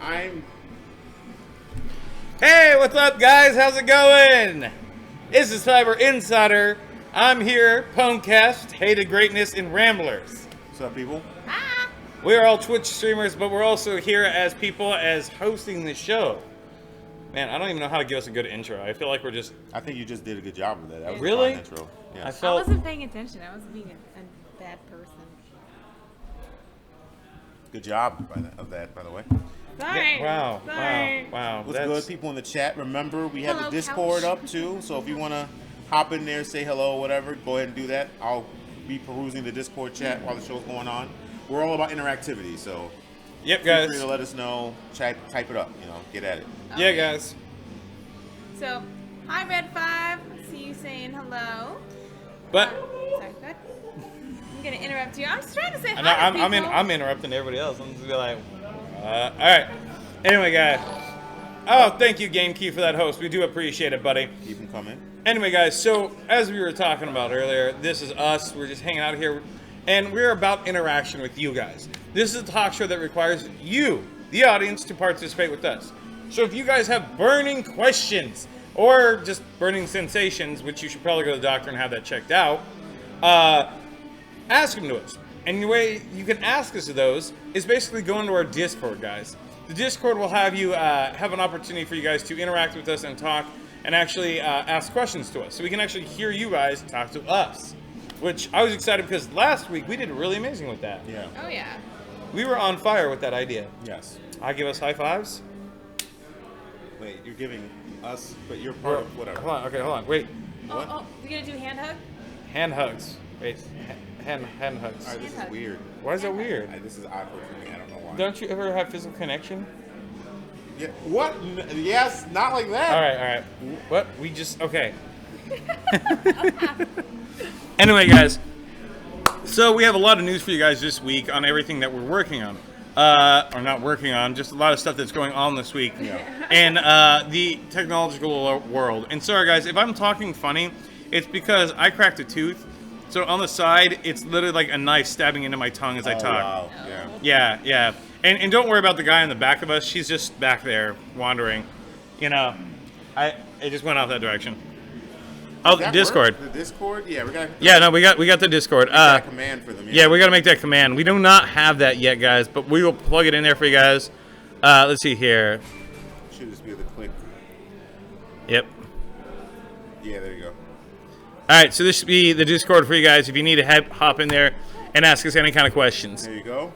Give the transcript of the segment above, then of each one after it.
Hey, what's up, guys? How's it going? This is Syber Insider. I'm here, Pwnecast, Hated Greatness, and Ramblers. What's up, people? We're all Twitch streamers, but we're also here as people as hosting the show. Man, I don't even know how to give us a good intro. I feel like we're just... I think you just did a good job of that. That was Really? a fine intro. Yeah. I wasn't paying attention. I was being a bad person. Good job of that, by the way. Sorry. Wow, Sorry. wow. What's good, people in the chat? Remember, we have Hello, the Discord couch. up, too. So if you want to hop in there, say hello, whatever, go ahead and do that. I'll be perusing the Discord chat while the show's going on. We're all about interactivity, so... Yep, feel guys. free to let us know. Type it up, get at it. Yeah, guys. So, hi Red 5. I see you saying hello. But... Sorry, go ahead. I'm gonna interrupt you. I'm just trying to say hi to I'm interrupting everybody else. I'm just be like, all right. Anyway, guys. Oh, thank you, GameKey, for that host. We do appreciate it, buddy. Keep them coming. Anyway, guys, so as we were talking about earlier, this is us. We're just hanging out here, and we're about interaction with you guys. This is a talk show that requires you, the audience, to participate with us. So if you guys have burning questions or just burning sensations, which you should probably go to the doctor and have that checked out, ask them to us. And the way you can ask us those is basically go into our Discord, guys. The Discord will have you have an opportunity for you guys to interact with us and talk and actually ask questions to us. So we can actually hear you guys talk to us, which I was excited because last week we did really amazing with that. Yeah. Oh, yeah. We were on fire with that idea. Yes. I give us high fives. Wait, you're giving us, but you're part of whatever. Hold on, okay, hold on. Wait. What? Oh, you gonna do hand hug? Hand hugs. Wait. Hand hugs. All right, this is Hand hug. weird. Why is that weird? This is awkward for me. I don't know why. Don't you ever have physical connection? Yeah. What? Yes, not like that. All right. What? We just, okay. Anyway, guys. So we have a lot of news for you guys this week on everything that we're working on. Or not working on, just a lot of stuff that's going on this week. Yeah. And the technological world. And sorry, guys, if I'm talking funny, it's because I cracked a tooth. So on the side, it's literally like a knife stabbing into my tongue as I talk. Wow. Yeah. Yeah. And don't worry about the guy in the back of us. She's just back there wandering. It just went off that direction. Oh, the Discord. The Discord? Yeah, we got. Yeah, no, we got the Discord. That command for them. Yeah, we got to make that command. We do not have that yet, guys, but we will plug it in there for you guys. Let's see here. Should just be able to click. Yep. Yeah, there you go. All right, so this should be the Discord for you guys if you need to hop in there and ask us any kind of questions. There you go.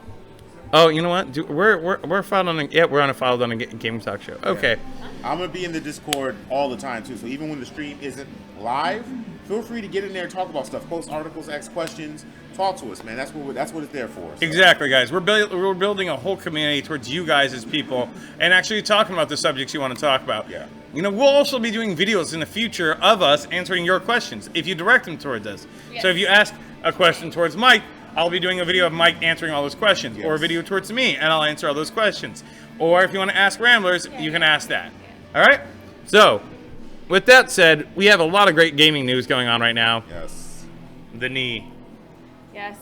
Oh, you know what? We're filed on we're on a filed on a game talk show. Okay. Yeah. I'm gonna be in the Discord all the time too. So even when the stream isn't live, feel free to get in there and talk about stuff. Post articles, ask questions, talk to us, man. That's what it's there for. So. Exactly, guys. We're building a whole community towards you guys as people, and actually talking about the subjects you want to talk about. Yeah. We'll also be doing videos in the future of us answering your questions if you direct them towards us. Yes. So if you ask a question towards Mike, I'll be doing a video of Mike answering all those questions, Yes. or a video towards me, and I'll answer all those questions. Or if you want to ask Ramblers, you can ask that. All right? So, with that said, we have a lot of great gaming news going on right now. Yes. The knee. Yes.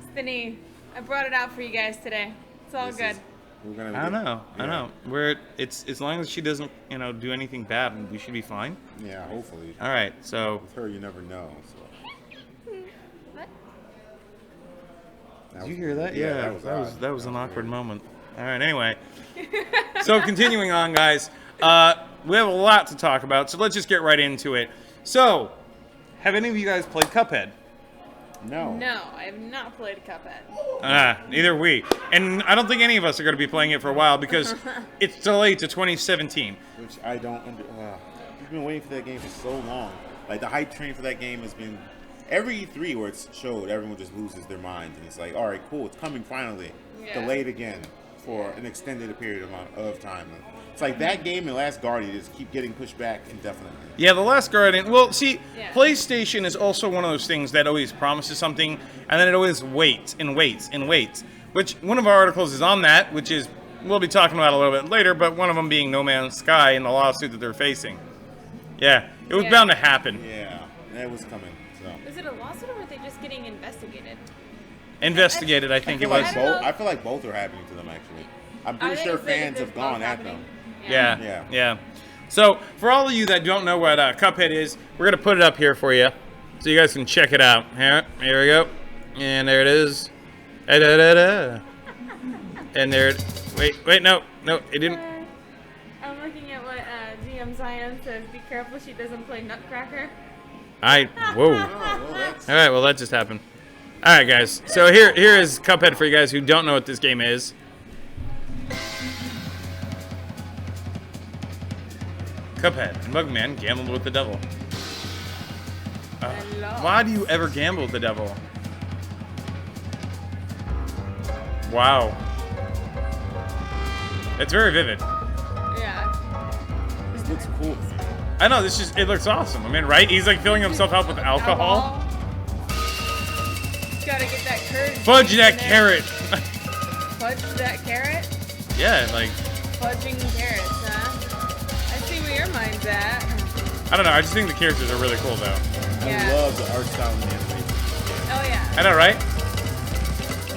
It's the knee. I brought it out for you guys today. It's all good. I know. It's as long as she doesn't, do anything bad, we should be fine. Yeah, hopefully. All right, so With her, you never know. So. What? did you hear that? Yeah, that was an awkward weird. moment. All right, anyway. So continuing on, guys, we have a lot to talk about, so let's just get right into it. So, have any of you guys played Cuphead? No. No, I have not played Cuphead. Neither we. And I don't think any of us are going to be playing it for a while because it's delayed to 2017. Which I don't. We've been waiting for that game for so long. Like the hype train for that game has been. Every E3 where it's showed, everyone just loses their minds, and it's like, all right, cool, it's coming finally. Yeah. Delayed again for an extended period of time. It's like that game and Last Guardian just keep getting pushed back indefinitely. Yeah, The Last Guardian. Well, see, Yeah. PlayStation is also one of those things that always promises something, and then it always waits and waits and waits. Which, one of our articles is on that, which is, we'll be talking about a little bit later, but one of them being No Man's Sky and the lawsuit that they're facing. Yeah, it was Yeah. bound to happen. Yeah, that was coming. So Is it a lawsuit or are they just getting investigated? investigated. I think it was. I feel like both are happening to them actually. I'm pretty sure fans have gone at them. Yeah. So for all of you that don't know what Cuphead is, we're gonna put it up here for you, so you guys can check it out. Here we go, and there it is. And there. Wait, no, it didn't. I'm looking at what GM Zion says. Be careful she doesn't play Nutcracker. Whoa. All right, well that just happened. All right, guys. So here is Cuphead for you guys who don't know what this game is. Cuphead and Mugman gambled with the devil. Why do you ever gamble with the devil? Wow. It's very vivid. Yeah. This looks cool. I know, it looks awesome. I mean, right? He's like filling himself up with alcohol. Gotta get that curd. Fudge that carrot. Fudge that carrot? Yeah, like. Fudging carrots, huh? I see where your mind's at. I don't know, I just think the characters are really cool though. Yeah. I love the art style and the animation. Oh yeah. I know, right?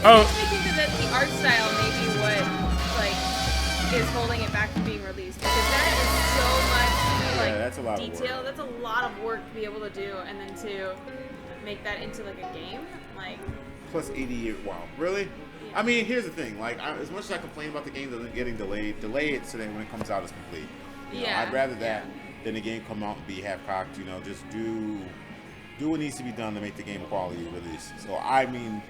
I think that the art style may be what is holding it back from being released, because that is so much that's a lot detail. of work. That's a lot of work to be able to do, and then to make that into like a game, like. Plus 80 years. Wow, really? Yeah. I mean, here's the thing. Like, as much as I complain about the game getting delayed, delay it so that when it comes out, it's complete. You know, I'd rather that than the game come out and be half-cocked. You know, just do what needs to be done to make the game a quality release. So I mean,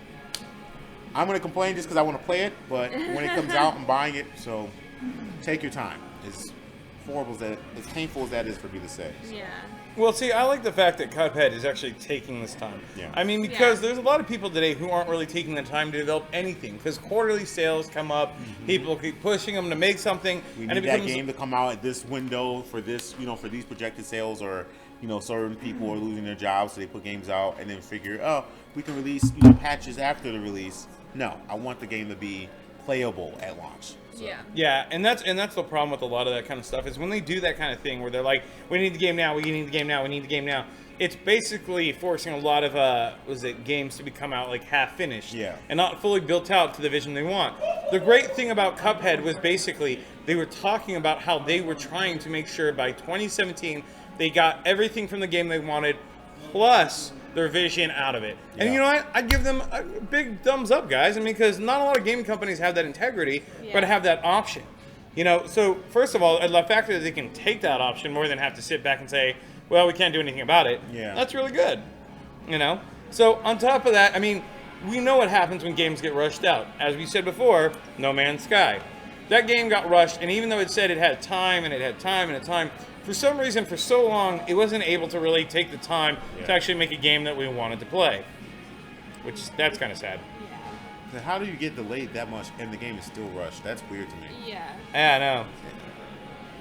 I'm gonna complain just because I want to play it, but when it comes out, I'm buying it. So take your time. As painful as that is for me to say. So. Yeah. Well, see, I like the fact that Cuphead is actually taking this time. Yeah. I mean, because there's a lot of people today who aren't really taking the time to develop anything, because quarterly sales come up, people keep pushing them to make something, We and need it that becomes game to come out at this window for this, for these projected sales, or certain people are losing their jobs, so they put games out and then figure, oh, we can release patches after the release. No, I want the game to be playable at launch. So. Yeah, and that's the problem with a lot of that kind of stuff is when they do that kind of thing where they're like, we need the game now, we need the game now, we need the game now. It's basically forcing a lot of games to become out like half finished, and not fully built out to the vision they want. The great thing about Cuphead was basically they were talking about how they were trying to make sure by 2017 they got everything from the game they wanted, plus their vision out of it. And you know what? I give them a big thumbs up, guys. I mean, because not a lot of gaming companies have that integrity, but have that option. So first of all, the fact that they can take that option more than have to sit back and say, well, we can't do anything about it. That's really good. So on top of that, I mean, we know what happens when games get rushed out. As we said before, No Man's Sky. That game got rushed, and even though it said it had time and it had time and it had time, for some reason, for so long, it wasn't able to really take the time to actually make a game that we wanted to play. That's kind of sad. So how do you get delayed that much and the game is still rushed? That's weird to me. Yeah. I know.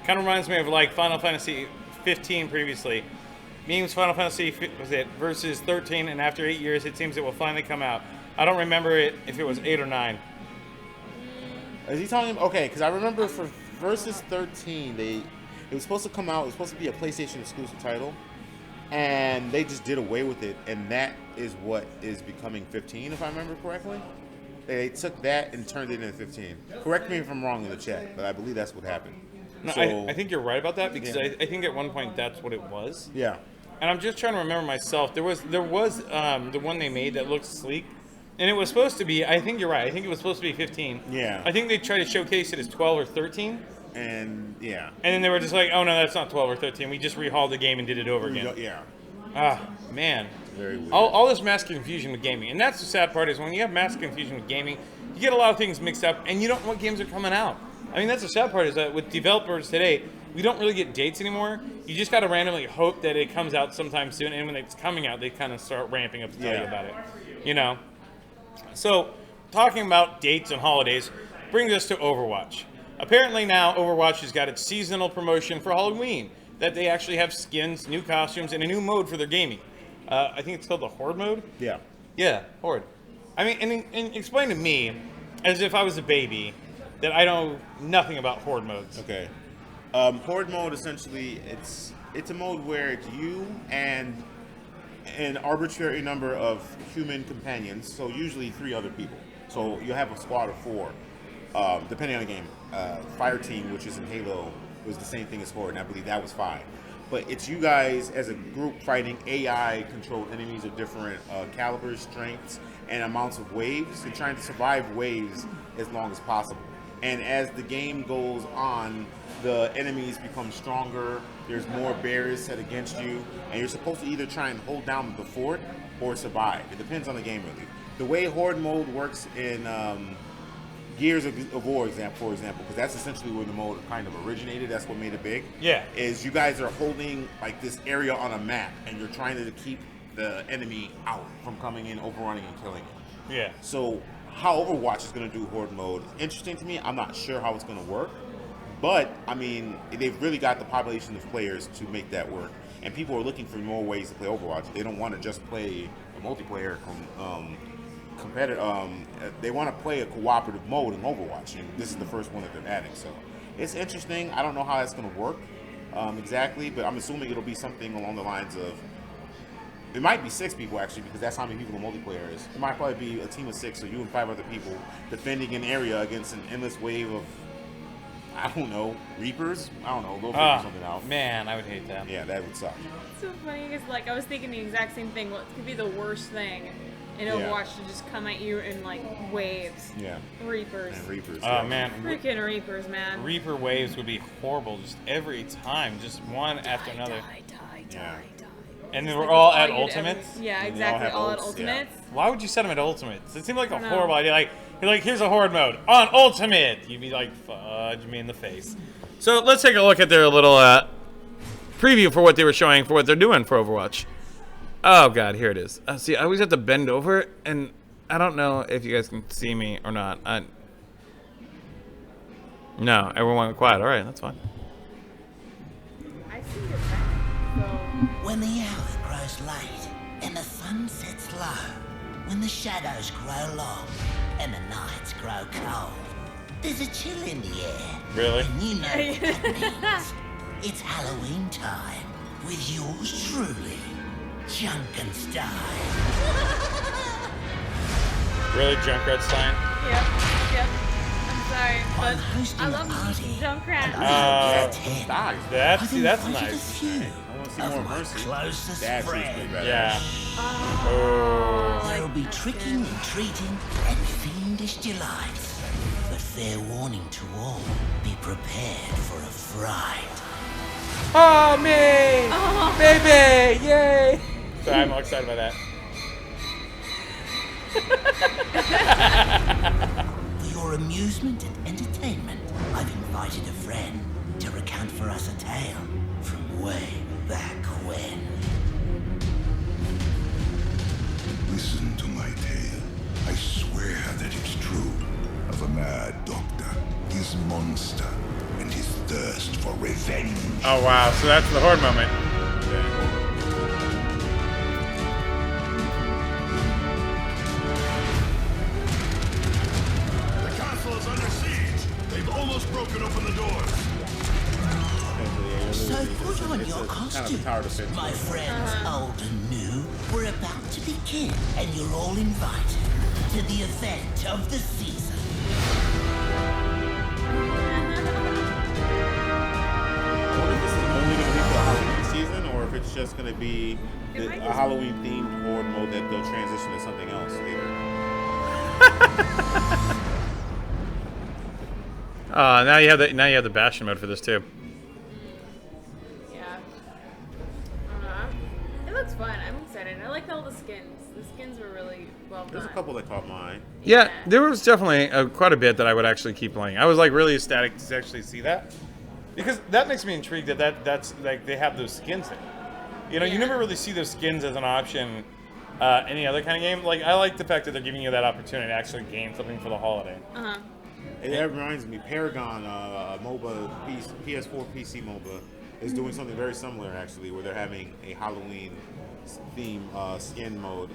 Kind of reminds me of like Final Fantasy 15 previously. Memes Final Fantasy versus 13, and after 8 years, it seems it will finally come out. I don't remember if it was 8 or 9. Is he talking? Okay, because I remember for versus 13, it was supposed to come out. It was supposed to be a PlayStation exclusive title, and they just did away with it. And that is what is becoming 15, if I remember correctly. They took that and turned it into 15. Correct me if I'm wrong in the chat, but I believe that's what happened. No, so, I think you're right about that because I think at one point that's what it was. Yeah. And I'm just trying to remember myself. There was the one they made that looked sleek, and it was supposed to be. I think you're right. I think it was supposed to be 15. Yeah. I think they tried to showcase it as 12 or 13. And and then they were just like, oh no, that's not 12 or 13. We just rehauled the game and did it over again. Yeah. Ah, man. Very weird. All this mass confusion with gaming, and that's the sad part is when you have mass confusion with gaming, you get a lot of things mixed up, and you don't know what games are coming out. I mean, that's the sad part is that with developers today, we don't really get dates anymore. You just got to randomly hope that it comes out sometime soon, and when it's coming out, they kind of start ramping up to tell you about it. So, talking about dates and holidays brings us to Overwatch. Apparently now Overwatch has got its seasonal promotion for Halloween, that they actually have skins, new costumes, and a new mode for their gaming. I think it's called the Horde mode? Yeah. Yeah, Horde. I mean, and explain to me, as if I was a baby, that I know nothing about Horde modes. Okay. Horde mode, essentially, it's a mode where it's you and an arbitrary number of human companions, so usually 3 other people. So you have a squad of 4, depending on the game. Fire Team, which is in Halo, was the same thing as Horde, and I believe that was 5. But it's you guys as a group fighting AI-controlled enemies of different calibers, strengths, and amounts of waves, and trying to survive waves as long as possible. And as the game goes on, the enemies become stronger, there's more barriers set against you, and you're supposed to either try and hold down the fort or survive. It depends on the game, really. The way Horde mode works in Gears of War, for example, because that's essentially where the mode kind of originated, that's what made it big, is you guys are holding like this area on a map, and you're trying to keep the enemy out from coming in, overrunning, and killing it. Yeah. So how Overwatch is going to do Horde mode is interesting to me. I'm not sure how it's going to work, but I mean, they've really got the population of players to make that work, and people are looking for more ways to play Overwatch. They don't want to just play a multiplayer competitive. They want to play a cooperative mode in Overwatch, and this is the first one that they're adding. So it's interesting. I don't know how that's going to work exactly, but I'm assuming it'll be something along the lines of, it might be 6 people actually, because that's how many people the multiplayer is. It might probably be a team of 6, so you and 5 other people defending an area against an endless wave of, I don't know, Reapers? I don't know, they'll figure something out. Man, I would hate that. Yeah, that would suck. It's so funny because, like, I was thinking the exact same thing. What could be the worst thing in Overwatch to just come at you in, like, waves? Yeah. Reapers. And Reapers. Oh, man. Freaking Reapers, man. Reaper waves would be horrible just every time, just one after another. Yeah. And then Like, we're all that's at you'd ultimates? Yeah, And they all exactly. have All at ults, ultimates. Why would you set them at ultimates? It seemed like a I don't horrible know. idea. Like, you're like, here's a Horde mode on ultimate. You'd be like, fudge me in the face. So let's take a look at their little preview for what they were showing for what they're doing for Overwatch. Oh god, here it is. See, I always have to bend over, and I don't know if you guys can see me or not. No, everyone went quiet. All right, that's fine. I see your back, so... When the hour grows late and the sun sets low, when the shadows grow long and the nights grow cold, there's a chill in the air. Really? And you know what that means. It's Halloween time with yours truly, Duncan Stein. Really, Junkratstein? Yep. I'm sorry, I'm but hosting I a love party. Junkrat. That's I've nice. invited a few I want to see of more my Mercy. closest That seems pretty friends. bad. Yeah. There'll be tricking and treating and fiendish delights. But fair warning to all, be prepared for a fright. Oh, me! Baby! Yay! So I'm all excited by that. For your amusement and entertainment, I've invited a friend to recount for us a tale from way back when. Listen to my tale. I swear that it's true. Of a mad doctor, his monster, and his thirst for revenge. Oh, wow. So that's the Horde moment. The castle is under siege. They've almost broken open the doors. So put on It's your a kind of a costumes. tower defense. My friends, old and new, we're about to begin, and you're all invited to the event of the season. I wonder if this is only going to be for the Halloween season, or if it's just going to be It might a just- Halloween-themed Horde mode that they'll transition to something else later. Now you have the Bastion mode for this too. Yeah. It looks fun. I'm excited. I like all the skins. The skins were really well done. There's a couple that caught my eye. Yeah, there was definitely quite a bit that I would actually keep playing. I was like really ecstatic to actually see that, because that makes me intrigued that's like they have those skins there. You know, you Yeah. never really see those skins as an option any other kind of game. Like I like the fact that they're giving you that opportunity to actually gain something for the holiday. It reminds me, Paragon, MOBA, PS4 PC MOBA, is doing something very similar actually, where they're having a Halloween theme skin mode,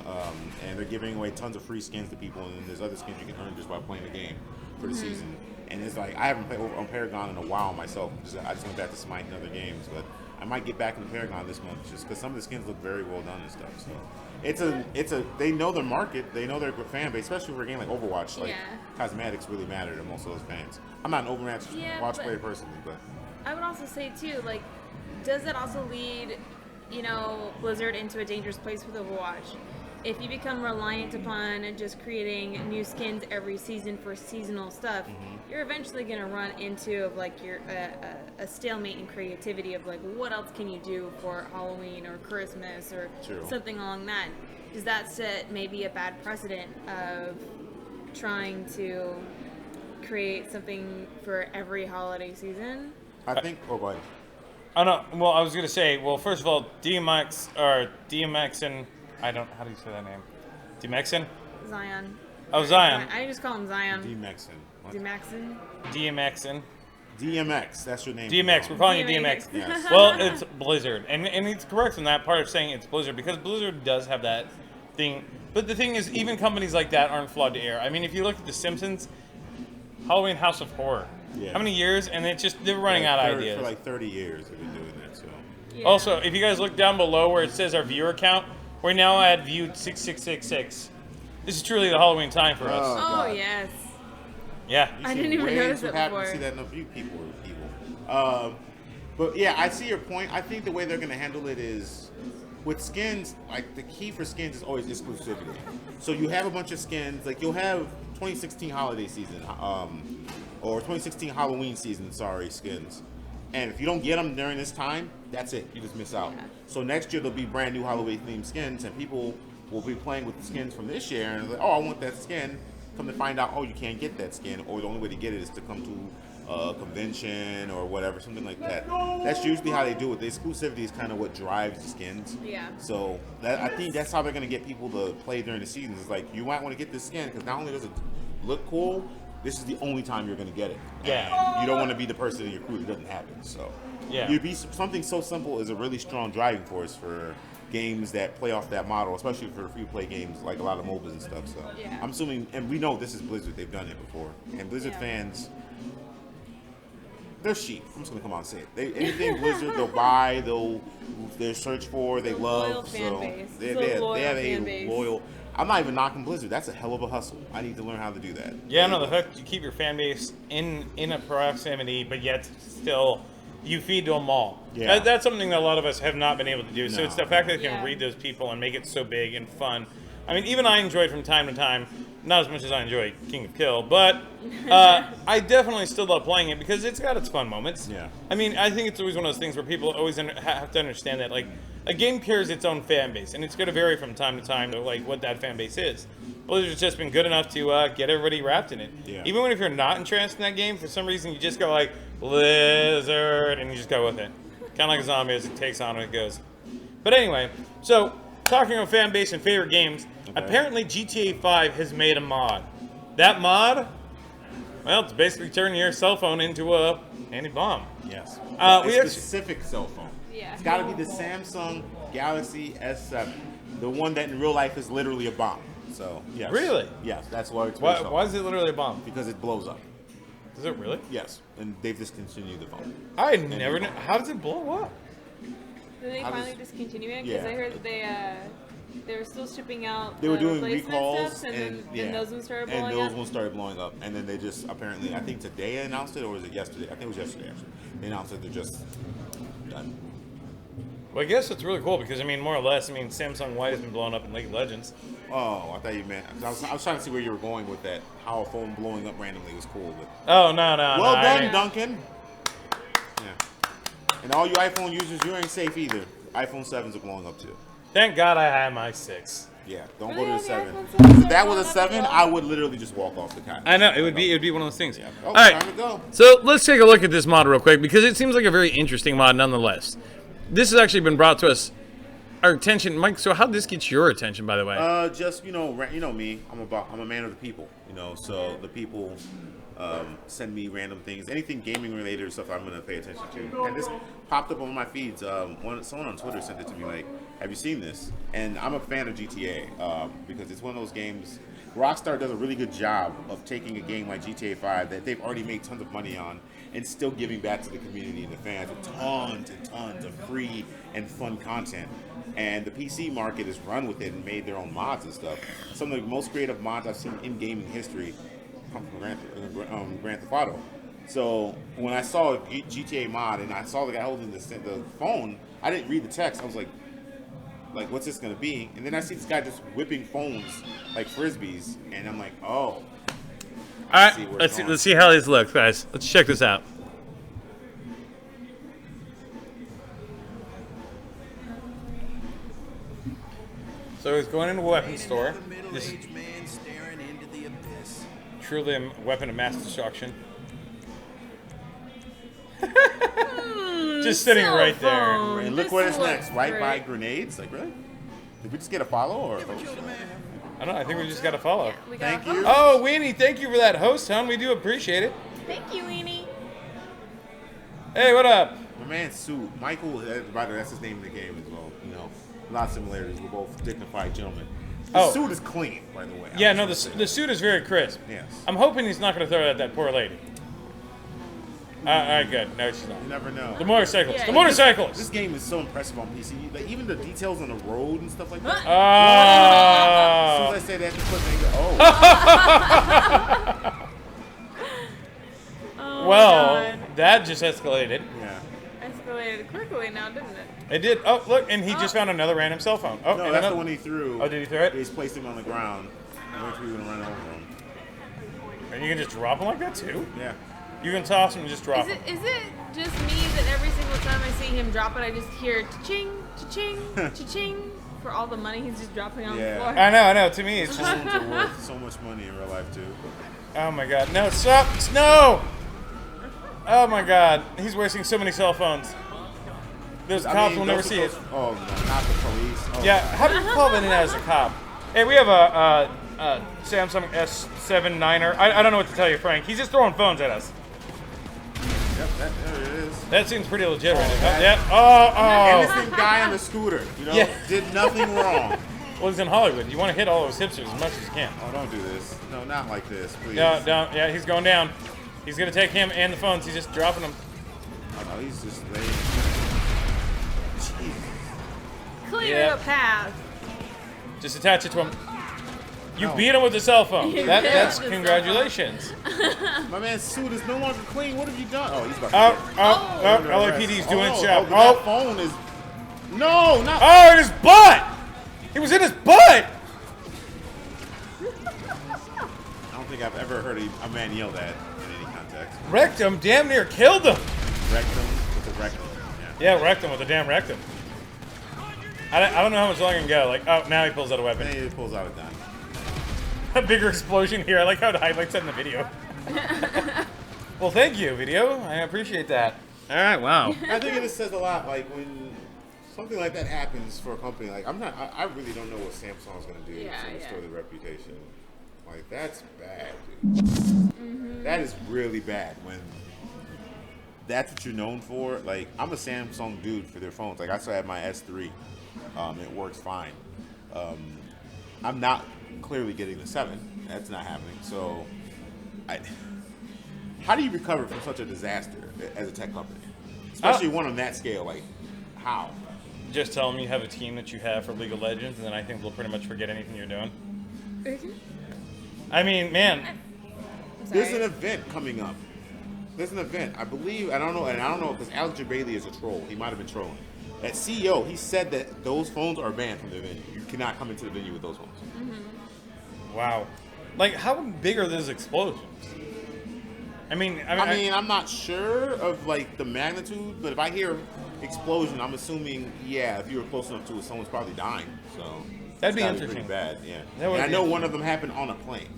and they're giving away tons of free skins to people, and then there's other skins you can earn just by playing the game for the season. And it's like, I haven't played on Paragon in a while myself, because I just went back to Smite and other games, but I might get back in the Paragon this month just because some of the skins look very well done and stuff. So they know their market, they know their fan base, especially for a game like Overwatch. Like cosmetics really matter to most of those fans. I'm not an Overwatch watch player personally, but I would also say too, like, does that also lead, you know, Blizzard into a dangerous place with Overwatch? If you become reliant upon just creating new skins every season for seasonal stuff, you're eventually going to run into like your a stalemate in creativity of like, what else can you do for Halloween or Christmas or something along that? Does that set maybe a bad precedent of trying to create something for every holiday season? I think. Oh, go ahead. I know. Well, I was gonna say. Well, first of all, DMX and I don't. How do you say that name? DMXin? Zion. Oh, Zion. I just call him Zion. DMXin. DMXin. DMX. That's your name. DMX. We're calling you DMX. Yes. Well, it's Blizzard, and he's correct in that part of saying it's Blizzard because Blizzard does have that thing. But the thing is, even companies like that aren't flawed to air. I mean, if you look at The Simpsons, Halloween House of Horror. Yeah. How many years? And they're running out of ideas. For like 30 years they've been doing that. So. Yeah. Also, if you guys look down below where it says our viewer count, we're now at viewed 6666. This is truly the Halloween time for us. Oh yes. Yeah. I didn't even notice it happy before. to see that enough you people are evil. But yeah, I see your point. I think the way they're going to handle it is with skins. Like the key for skins is always exclusivity. So you have a bunch of skins. Like you'll have 2016 holiday season, or 2016 Halloween season. Sorry, skins. And if you don't get them during this time, that's it. You just miss out. Yeah. So next year there'll be brand new Halloween themed skins, and people will be playing with the skins from this year, and they're like, oh, I want that skin. Come to find out, oh, you can't get that skin, or the only way to get it is to come to a convention or whatever, something like that. That's usually how they do it. The exclusivity is kind of what drives the skins. Yeah. So I think that's how they're going to get people to play during the seasons. It's like, you might want to get this skin because not only does it look cool, this is the only time you're going to get it. Yeah. And you don't want to be the person in your crew that doesn't have it. So yeah. You'd be something so simple is a really strong driving force for games that play off that model, especially for free-to-play games like a lot of MOBAs and stuff. So yeah. I'm assuming, and we know this is Blizzard. They've done it before. And Blizzard fans, they're sheep. I'm just going to come on and say it. Anything Blizzard, they'll buy, they'll search for, they love. Loyal fan base. They have a loyal. I'm not even knocking Blizzard. That's a hell of a hustle. I need to learn how to do that. Yeah, no, the fact that you keep your fan base in a proximity, but yet still you feed to them all. Yeah. That's something that a lot of us have not been able to do. So it's the fact that you can Yeah. read those people and make it so big and fun. I mean, even I enjoyed from time to time, not as much as I enjoy King of Kill, but I definitely still love playing it because it's got its fun moments. Yeah. I mean, I think it's always one of those things where people always have to understand that, like, a game carries its own fan base, and it's going to vary from time to time to, like, what that fan base is. Blizzard's just been good enough to get everybody wrapped in it. Yeah. Even if you're not interested in that game, for some reason you just go like, Blizzard, and you just go with it. Kind of like a zombie as it takes on and it goes. But anyway, so talking about fan base and favorite games, apparently GTA 5 has made a mod. That mod, well, it's basically turning your cell phone into a handy bomb. Yes. We a actually- specific cell phone. Yeah. It's got to be the Samsung Galaxy S7, the one that in real life is literally a bomb. So yes. Really? Yes, that's why it's Why is it literally a bomb? because it blows up. Is it really? Yes, and they've discontinued the phone. I never knew. How does it blow up? Did they How finally does- discontinue it? Because Yeah. I heard that they were still shipping out. They were the doing replacement recalls, stuff, and then those ones started and blowing those up. ones started blowing up, and then they just apparently, I think today announced it, or was it yesterday? I think it was yesterday actually. They announced that they're just done. Well, I guess it's really cool because, I mean, more or less, I mean, Samsung White has been blown up in League of Legends. Oh, I thought you meant. I was trying to see where you were going with that. How a phone blowing up randomly was cool, but Oh, no. well I done, mean- Duncan. Yeah. And all you iPhone users, you ain't safe either. iPhone 7s are blowing up too. Thank God I had my 6. Yeah, don't Really? go to the Yeah, 7. iPhone 7s If that are was a blowing up 7, as well? I would literally just walk off the couch. I know, it would be one of those things. Yeah. All Oh, right, time to go. so let's take a look at this mod real quick because it seems like a very interesting mod nonetheless. This has actually been brought to us, our attention. Mike, so how did this get your attention, by the way? Just you know me. I'm a man of the people. You know, so the people send me random things, anything gaming related or stuff. I'm gonna pay attention to. And this popped up on my feeds. Someone on Twitter sent it to me. Like, have you seen this? And I'm a fan of GTA because it's one of those games. Rockstar does a really good job of taking a game like GTA 5 that they've already made tons of money on and still giving back to the community and the fans with tons and tons of free and fun content. And the PC market has run with it and made their own mods and stuff. Some of the most creative mods I've seen in gaming history come from Grand Theft Auto. So when I saw a GTA mod and I saw the guy holding the phone, I didn't read the text. I was like, what's this gonna be? And then I see this guy just whipping phones like frisbees, and I'm like, oh. All right, let's see how these look, guys. Let's check this out. So he's going into a weapons store. This is truly a weapon of mass destruction. Just sitting right there. And look what is next, right by grenades. Like, really? Did we just get a follow or? I don't know. I think we just got a follow. Yeah, thank you. Oh, Weenie, thank you for that host, hon. We do appreciate it. Thank you, Weenie. Hey, what up? My man, Sue. Michael, that's his name in the game as well. You know, a lot of similarities. We're both dignified gentlemen. The suit is clean, by the way. Yeah, no, the suit is very crisp. Yes. I'm hoping he's not going to throw it at that poor lady. All right, good. No, she's not. You never know. The motorcycles. Yeah, the motorcycles. This game is so impressive on PC. Like, even the details on the road and stuff like that. As soon as I say that, the foot Oh, well, God. that just escalated. Yeah. Escalated quickly now, didn't it? It did. Oh, look, and he just found another random cell phone. Oh, No, and that's another. the one he threw. Oh, did he throw it? He's placed him on the ground. I wish we would have run over him. And you can just drop him like that too? Yeah. You can toss him and just drop him. Is it just me that every single time I see him drop it, I just hear cha-ching, cha-ching, cha-ching for all the money he's just dropping on the Yeah. floor? I know. To me, it's just. Phones are worth so much money in real life, too. Oh my God! No, stop! No! Oh my God! He's wasting so many cell phones. Those cops will never see it. Oh, no, not the police. Oh, Yeah, how do you call that in as a cop? Hey, we have a Samsung S7-9er. I don't know what to tell you, Frank. He's just throwing phones at us. Yep, there it is. That seems pretty legit right now. that- Yeah. Oh. Innocent guy on a scooter, you know, Yeah. did nothing wrong. Well, he's in Hollywood. You want to hit all those hipsters as much as you can. Oh, don't do this. No, not like this, please. No, don't. Yeah, he's going down. He's going to take him and the phones. He's just dropping them. Oh, no, he's just laying. Jeez. Clear Yeah. the path. Just attach it to him. You No. beat him with the cell phone. You That's did with the cell congratulations. My man's suit is no longer clean. What have you done? Oh, he's about to LAPD's doing its Oh, job. but that phone is... No, not... Oh, in his butt! He was in his butt! I don't think I've ever heard a man yell that in any context. Wrecked him, damn near killed him. Rectum with a rectum. Yeah, wrecked him with a damn rectum. I don't know how much longer he can go. Like, oh, now he pulls out a weapon. Then he pulls out a gun. A bigger explosion here. I like how it highlights that in the video. Well, thank you, video. I appreciate that. All right, wow. I think it just says a lot, like, when something like that happens for a company, like, I really don't know what Samsung's going to do to restore their reputation. Like, that's bad, dude. Mm-hmm. That is really bad when that's what you're known for. Like, I'm a Samsung dude for their phones. Like, I still have my S3. It works fine. I'm not clearly getting the 7. That's not happening. So, how do you recover from such a disaster as a tech company? Especially one on that scale. Like, how? Just tell them you have a team that you have for League of Legends, and then I think they'll pretty much forget anything you're doing. I mean, man. There's an event coming up. There's an event, I believe. I don't know because Alex Bailey is a troll. He might have been trolling. At CEO, he said that those phones are banned from the venue. You cannot come into the venue with those phones. Wow. Like, how big are those explosions? I mean, I'm not sure of like the magnitude, but if I hear explosion, I'm assuming, yeah, if you were close enough to it, someone's probably dying. So That'd be it's gotta interesting. Pretty bad, yeah. That would And I be know one interesting. of them happened on a plane.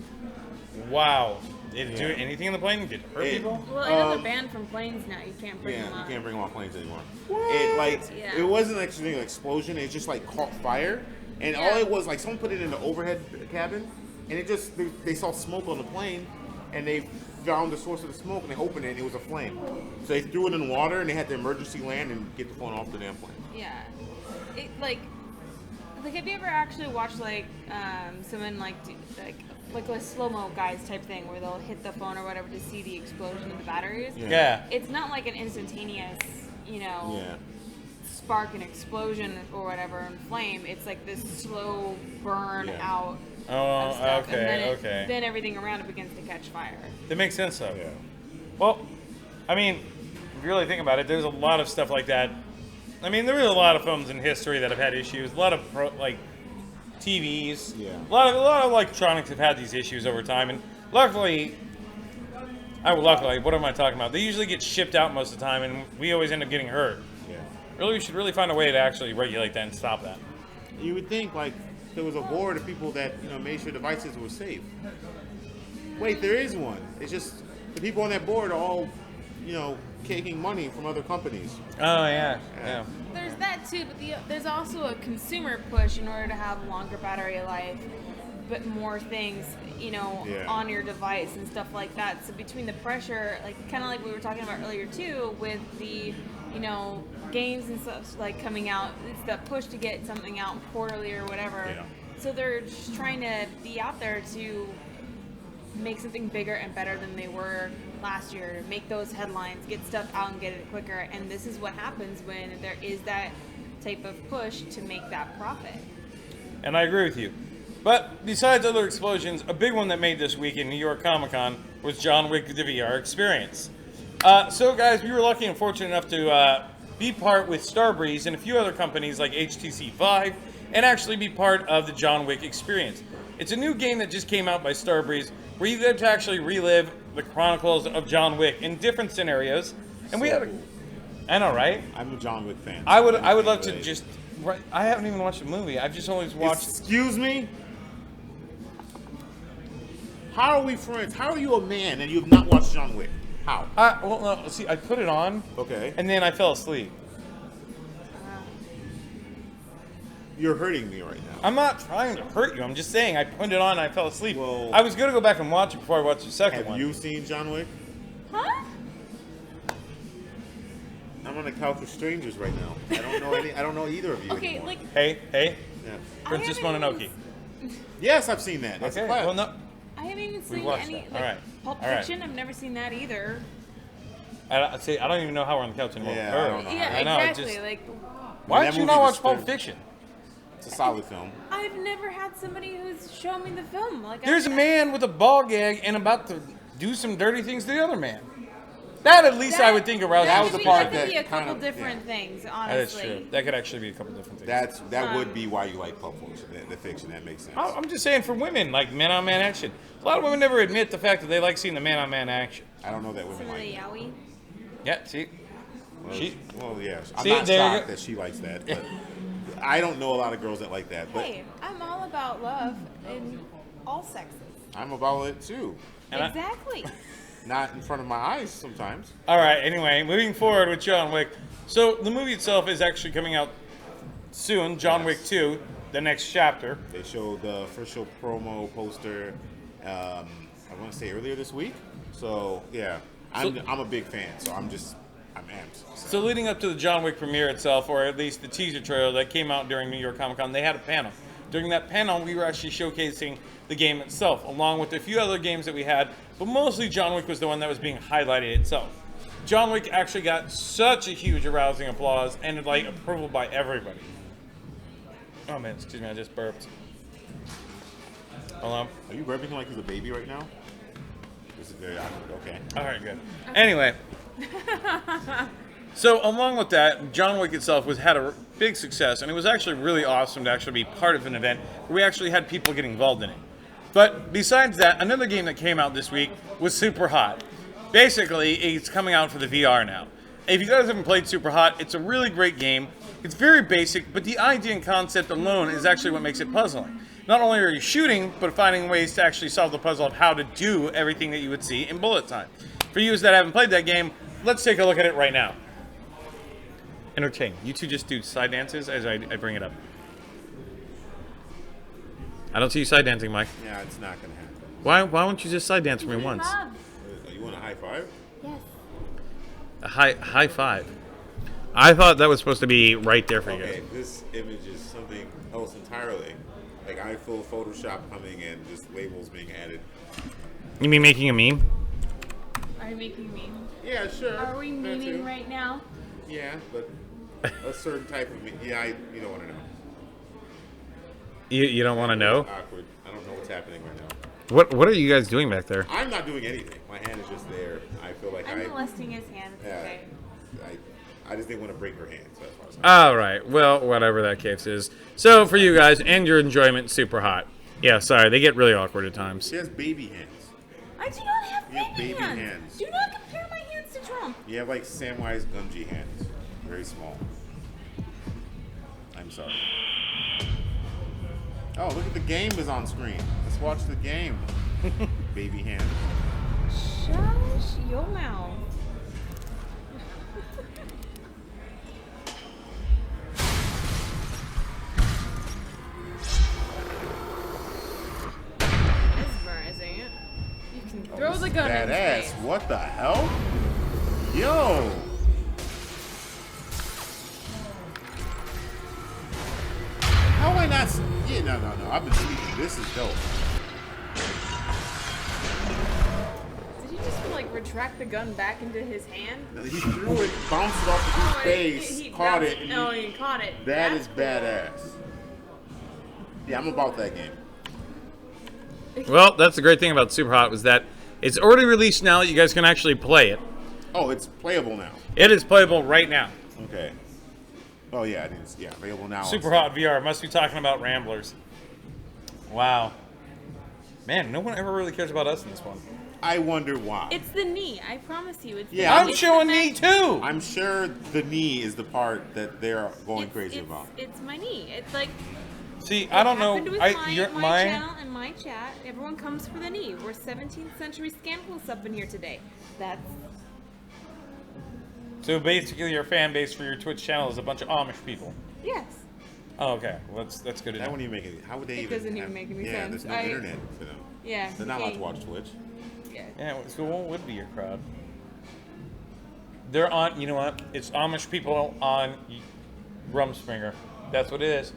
Wow. Did it do Yeah. anything in the plane? Did it hurt people? Well, I know they're banned from planes now. You can't bring Yeah, them you on. can't bring them on planes anymore. Yeah. It wasn't actually an explosion. It just like caught fire, and Yeah. all it was like someone put it in the overhead cabin, and it just they saw smoke on the plane, and they found the source of the smoke, and they opened it, and it was a flame. So they threw it in water, and they had to emergency land and get the phone off the damn plane. Yeah. It, like, Like, have you ever actually watched like someone like a slow-mo guys type thing where they'll hit the phone or whatever to see the explosion of the batteries? Yeah. It's not like an instantaneous, Yeah. spark and explosion or whatever and flame. It's like this slow burn out. Oh, of stuff, okay, and then okay. Then everything around it begins to catch fire. That makes sense, though. Yeah. Well, I mean, if you really think about it, there's a lot of stuff like that. I mean, there are a lot of films in history that have had issues. A lot of TVs. Yeah. A lot of electronics have had these issues over time, and luckily, what am I talking about? They usually get shipped out most of the time, and we always end up getting hurt. Yeah. Really, we should really find a way to actually regulate that and stop that. You would think like there was a board of people that made sure devices were safe. Wait, there is one. It's just the people on that board are all taking money from other companies. Oh yeah. There's that too, but there's also a consumer push in order to have longer battery life, but more things, on your device and stuff like that. So between the pressure, kind of like we were talking about earlier too, with the, games and stuff coming out, it's the push to get something out quarterly or whatever. Yeah. So they're just trying to be out there to make something bigger and better than they were last year, make those headlines, get stuff out and get it quicker. And this is what happens when there is that type of push to make that profit. And I agree with you. But besides other explosions, a big one that made this week in New York Comic Con was John Wick: The VR Experience. So guys, we were lucky and fortunate enough to be part with Starbreeze and a few other companies like HTC Vive, and actually be part of the John Wick Experience. It's a new game that just came out by Starbreeze, where you get to actually relive the chronicles of John Wick in different scenarios. And we had I know, right? I'm a John Wick fan. I would love to just. I haven't even watched the movie. I've just always watched. Excuse me? How are we friends? How are you a man and you have not watched John Wick? How? Well, no. See, I put it on. Okay. And then I fell asleep. You're hurting me right now. I'm not trying to hurt you. I'm just saying I put it on and I fell asleep. Well, I was gonna go back and watch it before I watched the second one. Have you seen John Wick? Huh? I'm on a couch with strangers right now. I don't know I don't know either of you Okay, anymore. Hey, Yeah. Princess I haven't even- Mononoke. Yes, I've seen that. That's Okay. a classic. Well, no. I haven't even seen watched any. that. All right. Pulp All right. Fiction. I've never seen that either. I don't even know how we're on the couch anymore. Yeah, Or- I don't know. Yeah, I know, it exactly. just- When Why that did you movie not was watch Pulp first- Fiction? It's a solid film. I've never had somebody who's shown me the film. There's a man with a ball gag and about to do some dirty things to the other man. That at least I would think aroused. that was could the be- part that could that be a kind couple of- different things, That is honestly. true. That could actually be a couple different things. That would be why you like Pulp Fiction. The fiction, that makes sense. I'm just saying for women, like man-on-man action. A lot of women never admit the fact that they like seeing the man-on-man action. I don't know that Some women of like the it. yaoi. Yeah, see? Well, yeah. I'm See, not there you shocked go. that she likes that, but I don't know a lot of girls that like that. But Hey, I'm all about love in all sexes. I'm about it too. And I- Exactly. Not in front of my eyes sometimes. All right, anyway, moving forward with John Wick. So the movie itself is actually coming out soon, John Wick 2, the next chapter. They showed the official promo poster, I want to say earlier this week. So, yeah, I'm a big fan, so I'm amped. So leading up to the John Wick premiere itself, or at least the teaser trailer that came out during New York Comic Con, they had a panel. During that panel, we were actually showcasing the game itself, along with a few other games that we had, but mostly John Wick was the one that was being highlighted itself. John Wick actually got such a huge arousing applause and approval by everybody. Oh man, excuse me, I just burped. Hold on. Are you burping like he's a baby right now? This is very awkward. Okay. All right, good. Anyway, so along with that, John Wick itself had a big success, and it was actually really awesome to actually be part of an event where we actually had people get involved in it. But besides that, another game that came out this week was Super Hot. Basically, it's coming out for the VR now. If you guys haven't played Super Hot, it's a really great game. It's very basic, but the idea and concept alone is actually what makes it puzzling. Not only are you shooting, but finding ways to actually solve the puzzle of how to do everything that you would see in bullet time. For you that haven't played that game, let's take a look at it right now. Entertain. You two just do side dances as I bring it up. I don't see you side dancing, Mike. Yeah, it's not going to happen. Why won't you just side dance for me once? You want a high five? Yes. A high five. I thought that was supposed to be right there for you Okay, guys. this image is something else entirely. Like I feel Photoshop coming and just labels being added. You mean making a meme? Are you making me? Yeah, sure. Are we that memeing too. right now? Yeah, but a certain type of you don't want to know. You don't want to know? Awkward. I don't know what's happening right now. What are you guys doing back there? I'm not doing anything. My hand is just there. I feel like I'm molesting his hand. It's Yeah. okay. I just didn't want to break her hand. So that's why I was like, All right. Well, whatever that case is. So for you guys and your enjoyment, super hot. Yeah, sorry. They get really awkward at times. she has baby hands. I do not have You have baby, baby hands. hands. Do not compare my hands to Trump. You have like Samwise Gunji hands. Very small. I'm sorry. Oh, look at the game is on screen. Let's watch the game. Baby hands. Shush your mouth. Mesmerizing it. You can throw the gun in Badass. space. What the hell? Yo. How am I not? Yeah, no. I've been sleeping. This is dope. Did he just like retract the gun back into his hand? He threw it, bounced it off the dude's face, he caught bounced- it. And Oh, he caught it. that That's is cool. badass. Yeah, I'm about that game. Well, that's the great thing about Super Hot was that it's already released now. You guys can actually play it. Oh, it's playable now. It is playable right now. Okay. Oh yeah, it is. Yeah, available now. Super Hot VR. Must be talking about Ramblers. Wow. Man, no one ever really cares about us in this one. I wonder why. It's the knee. I promise you. It's Yeah, the, I'm it's showing the me too. I'm sure the knee is the part that they're going it's, crazy it's, about. It's my knee. It's like See, I don't know. happened with You're my channel and my chat. Everyone comes for the knee. We're 17th century scandalous up in here today. That's So basically, your fan base for your Twitch channel is a bunch of Amish people. yes. Oh, okay. Well, that's good to That know. wouldn't even make any. How would they It even? doesn't even have- make any yeah, sense. there's no internet for them. Yeah. They're not allowed to okay, watch Twitch. Yeah. Yeah, so what would be your crowd? They're on. You know what? It's Amish people on Rumspringer. That's what it is.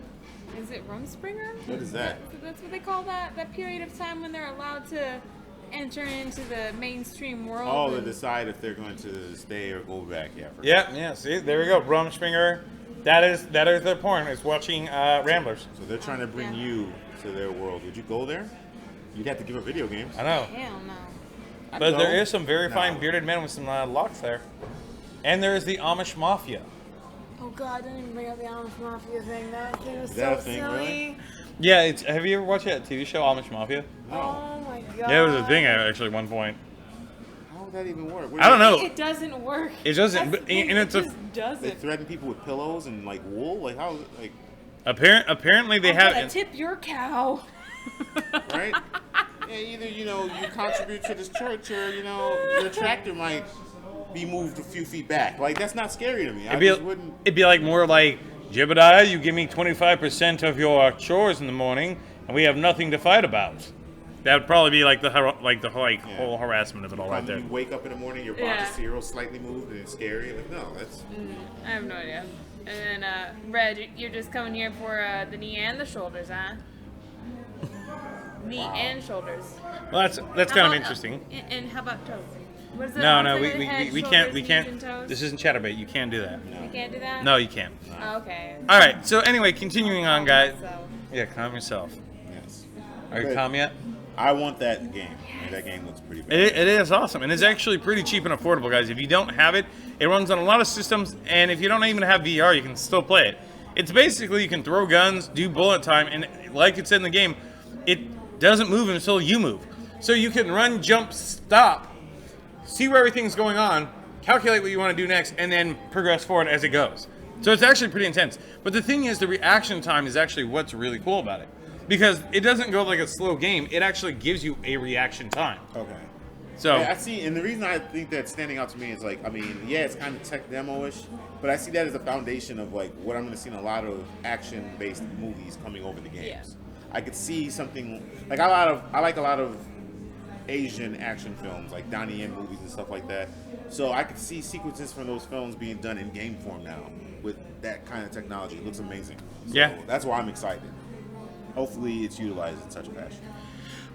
Is it Rumspringer? What is that? That's what they call that period of time when they're allowed to enter into the mainstream world. Oh, they and- decide if they're going to stay or go back. Yeah. For Yeah. See, there we go. Rumspringer. That is their point. Is watching Ramblers. So they're trying to bring Yeah. you to their world. Would you go there? You'd have to give up video games. I know. Hell no. But go. there is some very No. fine bearded men with some locks there. And there is the Amish Mafia. Oh God! Don't even bring up the Amish Mafia thing. That thing was Is that so a thing, silly. really? Yeah, have you ever watched that TV show, Amish Mafia? No. Oh my God. Yeah, it was a thing actually at one point. How would that even work? I don't know. It doesn't work. It doesn't, That's but- the thing, and it's a- it just doesn't. They threaten people with pillows and like wool. Like how? Like Apparently they I'm gonna have. tip your cow. right? Yeah, either you contribute to this church, or your tractor might be moved a few feet back. Like that's not scary to me. I just wouldn't. It'd be like more like Jebediah. You give me 25% of your chores in the morning, and we have nothing to fight about. That would probably be like the whole harassment of it all right there. You wake up in the morning, your box Yeah. of cereal slightly moved, and it's scary. Like no, that's I have no idea. And then, Red, you're just coming here for the knee and the shoulders, huh? Knee and shoulders. Well, that's How kind of about- interesting. And how about toes? What is it? No, Opposite we head, can't shoulders, we knees, can't. and toes? This isn't Chatterbait. You can't do that. You can't do that. No, you can't. Oh, okay. All right. So anyway, continuing on, guys. So, Yeah, calm yourself. yes. Are you Good. calm yet? I want that game. That game looks pretty bad. It is awesome, and it's actually pretty cheap and affordable, guys. If you don't have it, it runs on a lot of systems, and if you don't even have VR, you can still play it. It's basically you can throw guns, do bullet time, and like it said in the game, it doesn't move until you move. So you can run, jump, stop, see where everything's going on, calculate what you want to do next, and then progress forward as it goes. So it's actually pretty intense. But the thing is, the reaction time is actually what's really cool about it. Because it doesn't go like a slow game, it actually gives you a reaction time. Okay. So Yeah, I see, and the reason I think that's standing out to me is like, I mean, yeah, it's kind of tech demo-ish, but I see that as a foundation of like what I'm going to see in a lot of action-based movies coming over the games. Yeah. I could see something like I like a lot of Asian action films, like Donnie Yen movies and stuff like that. So I could see sequences from those films being done in game form now with that kind of technology. It looks amazing. So Yeah. that's why I'm excited. Hopefully it's utilized in such a fashion.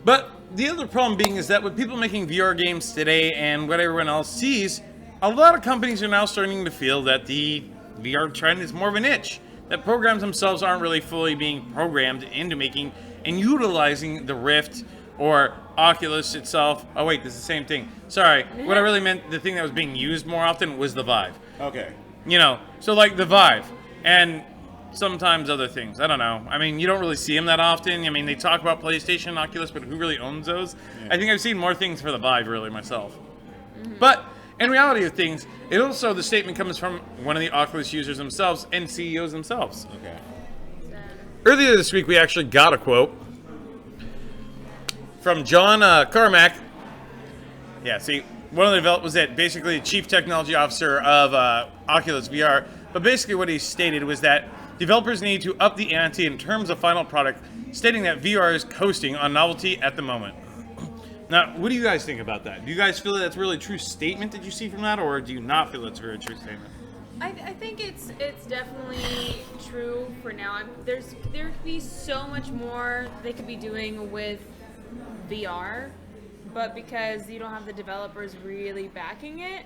But the other problem being is that with people making VR games today and what everyone else sees, a lot of companies are now starting to feel that the VR trend is more of a niche. That programs themselves aren't really fully being programmed into making and utilizing the Rift or Oculus itself. Oh wait, this is the same thing. Sorry, what I really meant, the thing that was being used more often was the Vive. Okay. You know, so like the Vive and sometimes other things. I don't know. I mean, you don't really see them that often. I mean, they talk about PlayStation and Oculus, but who really owns those? Yeah. I think I've seen more things for the Vive really myself. But in reality of things, it also, the statement comes from one of the Oculus users themselves and CEOs themselves. Okay. Earlier this week, we actually got a quote from John Carmack. Yeah, see, one of the developers was that basically the chief technology officer of Oculus VR. But basically what he stated was that developers need to up the ante in terms of final product, stating that VR is coasting on novelty at the moment. Now, what do you guys think about that? Do you guys feel that that's really a true statement that you see from that, or do you not feel that's a very true statement? I think it's definitely true for now. There could be so much more they could be doing with VR, but because you don't have the developers really backing it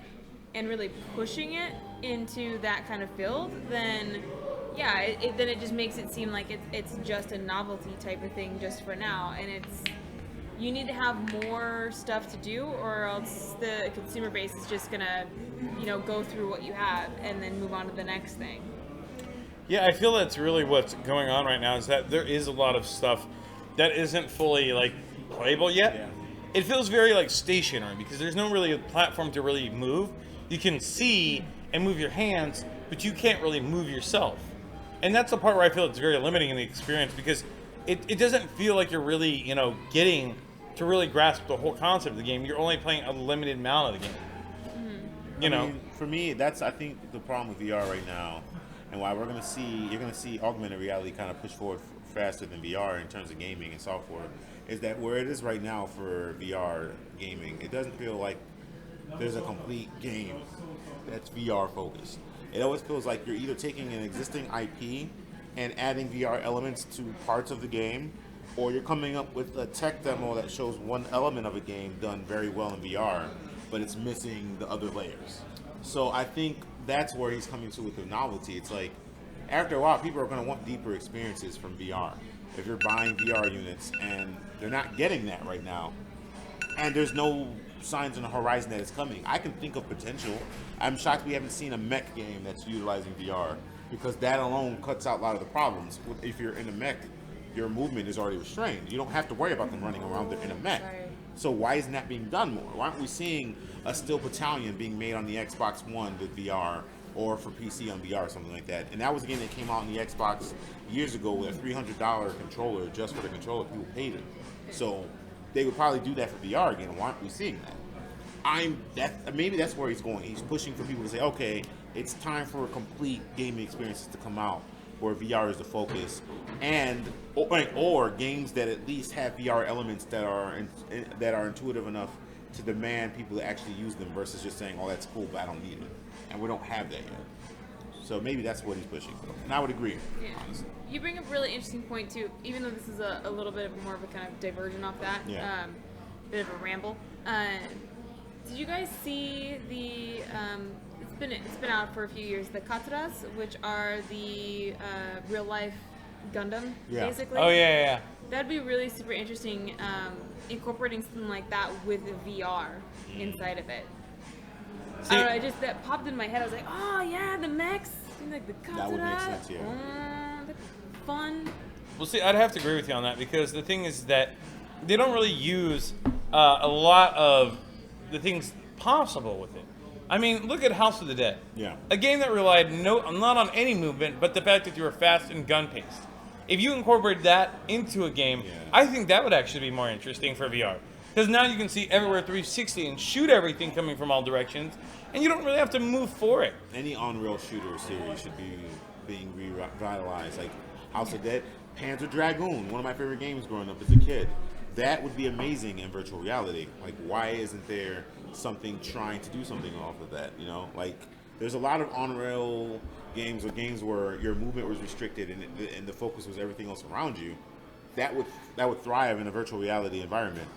and really pushing it into that kind of field, then yeah, then it just makes it seem like it's just a novelty type of thing just for now, and you need to have more stuff to do, or else the consumer base is just gonna, go through what you have and then move on to the next thing. Yeah, I feel that's really what's going on right now, is that there is a lot of stuff that isn't fully like playable yet. Yeah. It feels very like stationary because there's no really a platform to really move. You can see and move your hands, but you can't really move yourself. And that's the part where I feel it's very limiting in the experience, because it doesn't feel like you're really, getting to really grasp the whole concept of the game. You're only playing a limited amount of the game. I mean, for me, that's, I think, the problem with VR right now, and why you're going to see augmented reality kind of push forward faster than VR in terms of gaming and software, is that where it is right now for VR gaming, it doesn't feel like there's a complete game that's VR focused. It always feels like you're either taking an existing IP and adding VR elements to parts of the game, or you're coming up with a tech demo that shows one element of a game done very well in VR, but it's missing the other layers. So I think that's where he's coming to with the novelty. It's like, after a while, people are going to want deeper experiences from VR. If you're buying VR units and they're not getting that right now, and there's no signs on the horizon that it's coming, I can think of potential. I'm shocked we haven't seen a mech game that's utilizing VR, because that alone cuts out a lot of the problems. If you're in a mech, your movement is already restrained. You don't have to worry about them running around in a mech. Right. So why isn't that being done more? Why aren't we seeing a Steel Battalion being made on the Xbox One with VR, or for PC on VR or something like that? And that was a game that came out on the Xbox years ago with a $300 controller just for the controller. People paid it. So they would probably do that for VR again. Why aren't we seeing that? Maybe that's where he's going. He's pushing for people to say, okay, it's time for complete gaming experiences to come out where VR is the focus, or games that at least have VR elements that are intuitive enough to demand people to actually use them, versus just saying, oh, that's cool, but I don't need it. And we don't have that yet. So maybe that's what he's pushing. And I would agree, honestly. You bring up a really interesting point, too, even though this is a little bit more of a kind of diversion off that, Yeah. bit of a ramble. Did you guys see the, it's been out for a few years, the Kataras, which are the real-life Gundam, Yeah. basically? Oh, yeah. That'd be really super interesting, incorporating something like that with VR inside of it. See, I don't know, that popped in my head. I was like, oh yeah, the mechs, like the Katara. That would make sense, yeah. Fun. well, see, I'd have to agree with you on that, because the thing is that they don't really use a lot of the things possible with it. I mean, look at House of the Dead. Yeah. A game that relied not on any movement, but the fact that you were fast and gun-paced. If you incorporate that into a game, Yeah. I think that would actually be more interesting for VR. Because now you can see everywhere 360 and shoot everything coming from all directions, and you don't really have to move for it. Any on-rail shooter series should be being revitalized. Like House of Dead, Panzer Dragoon, one of my favorite games growing up as a kid. that would be amazing in virtual reality. Like, why isn't there something trying to do something off of that? You know, like there's a lot of on-rail games or games where your movement was restricted and the focus was everything else around you. That would thrive in a virtual reality environment.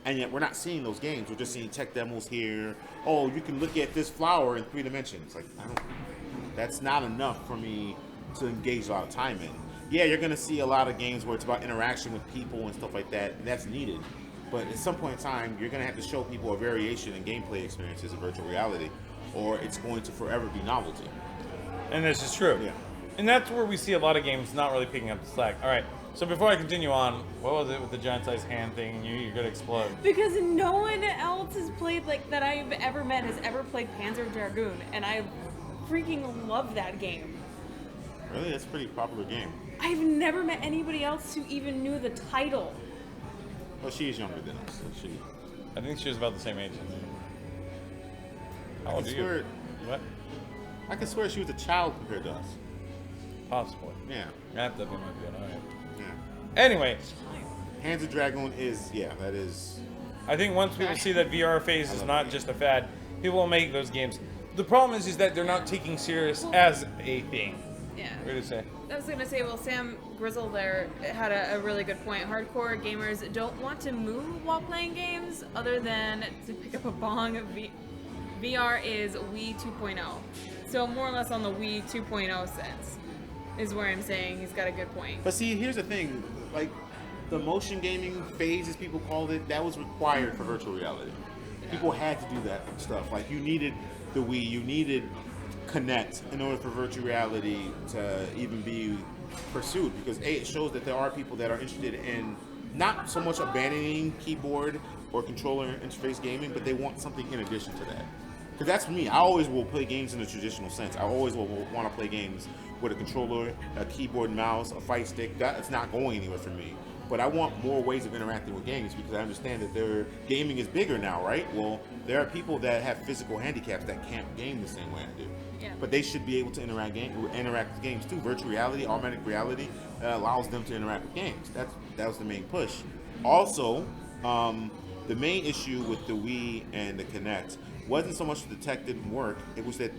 And yet we're not seeing those games. We're just seeing tech demos here. Oh, you can look at this flower in 3 dimensions. Like, that's not enough for me to engage a lot of time in. Yeah, you're going to see a lot of games where it's about interaction with people and stuff like that, and that's needed. But at some point in time, you're going to have to show people a variation in gameplay experiences in virtual reality, or it's going to forever be novelty. And this is true. Yeah. And that's where we see a lot of games not really picking up the slack. All right, so before I continue on, what was it with the giant-sized hand thing and you're going to explode? Because no one else has played, like, that I've ever met has ever played Panzer Dragoon, and I freaking love that game. Really? That's a pretty popular game. I've never met anybody else who even knew the title. Well, she is younger than us. So I think she was about the same age as me. How old are swear, you? What? I can swear she was a child compared to us. Possibly. Yeah. That might be good. All right. Yeah. Anyway, Hands of Dragoon is, yeah, that is. I think once people see that VR phase is not just a fad, people will make those games. The problem is that they're not taking serious as a thing. Yeah. What did you say? I was going to say, well, Sam Grizzle there had a really good point. Hardcore gamers don't want to move while playing games other than to pick up a bong. VR is Wii 2.0. So more or less on the Wii 2.0 sense is where I'm saying he's got a good point. But see, here's the thing. Like, the motion gaming phase, as people called it, that was required for virtual reality. Yeah. People had to do that stuff. Like, you needed the Wii, you needed Connect in order for virtual reality to even be pursued, because A, it shows that there are people that are interested in not so much abandoning keyboard or controller interface gaming, but they want something in addition to that. Because that's me. I always will play games in the traditional sense. I always will want to play games with a controller, a keyboard, mouse, a fight stick. That's not going anywhere for me. But I want more ways of interacting with games, because I understand that their gaming is bigger now, right? Well, there are people that have physical handicaps that can't game the same way I do. Yeah. But they should be able to interact with games too. Virtual reality, augmented reality allows them to interact with games. That was the main push. Also, the main issue with the Wii and the Kinect wasn't so much the tech didn't work. It was that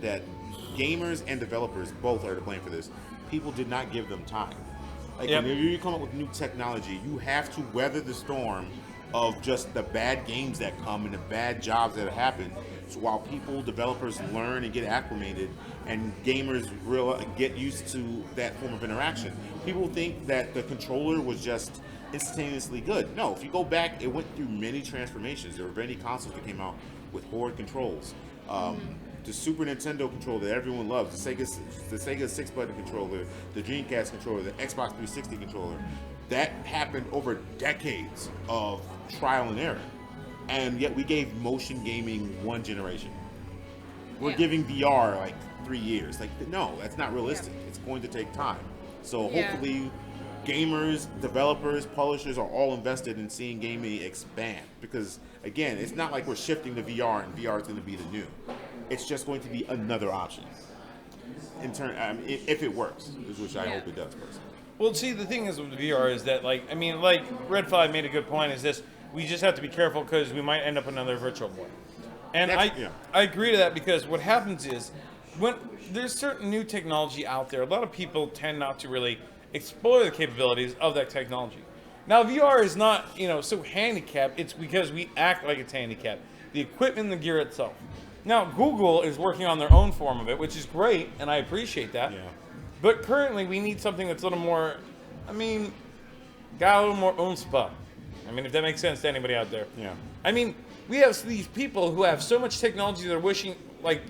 gamers and developers both are to blame for this. People did not give them time. Like, Yep. when you come up with new technology, you have to weather the storm of just the bad games that come and the bad jobs that happen. So while developers learn and get acclimated, and gamers get used to that form of interaction. People think that the controller was just instantaneously good. No, if you go back, it went through many transformations. There were many consoles that came out with horde controls. The Super Nintendo controller that everyone loves, the Sega 6-button controller, the Dreamcast controller, the Xbox 360 controller. That happened over decades of trial and error. And yet we gave motion gaming one generation. We're giving VR like 3 years. Like, no, that's not realistic. It's going to take time. So hopefully gamers, developers, publishers are all invested in seeing gaming expand. Because again, it's not like we're shifting to VR and VR is going to be the new. It's just going to be another option. If it works, which I hope it does personally. Well, see, the thing is with VR is that, like Red 5 made a good point, is this, we just have to be careful because we might end up another Virtual Boy. And I agree to that, because what happens is, when there's certain new technology out there, a lot of people tend not to really explore the capabilities of that technology. Now, VR is not, so handicapped, it's because we act like it's handicapped. The equipment and the gear itself. Now, Google is working on their own form of it, which is great, and I appreciate that. Yeah. But currently, we need something that's a little more, got a little more oomph. If that makes sense to anybody out there. Yeah. We have these people who have so much technology, they're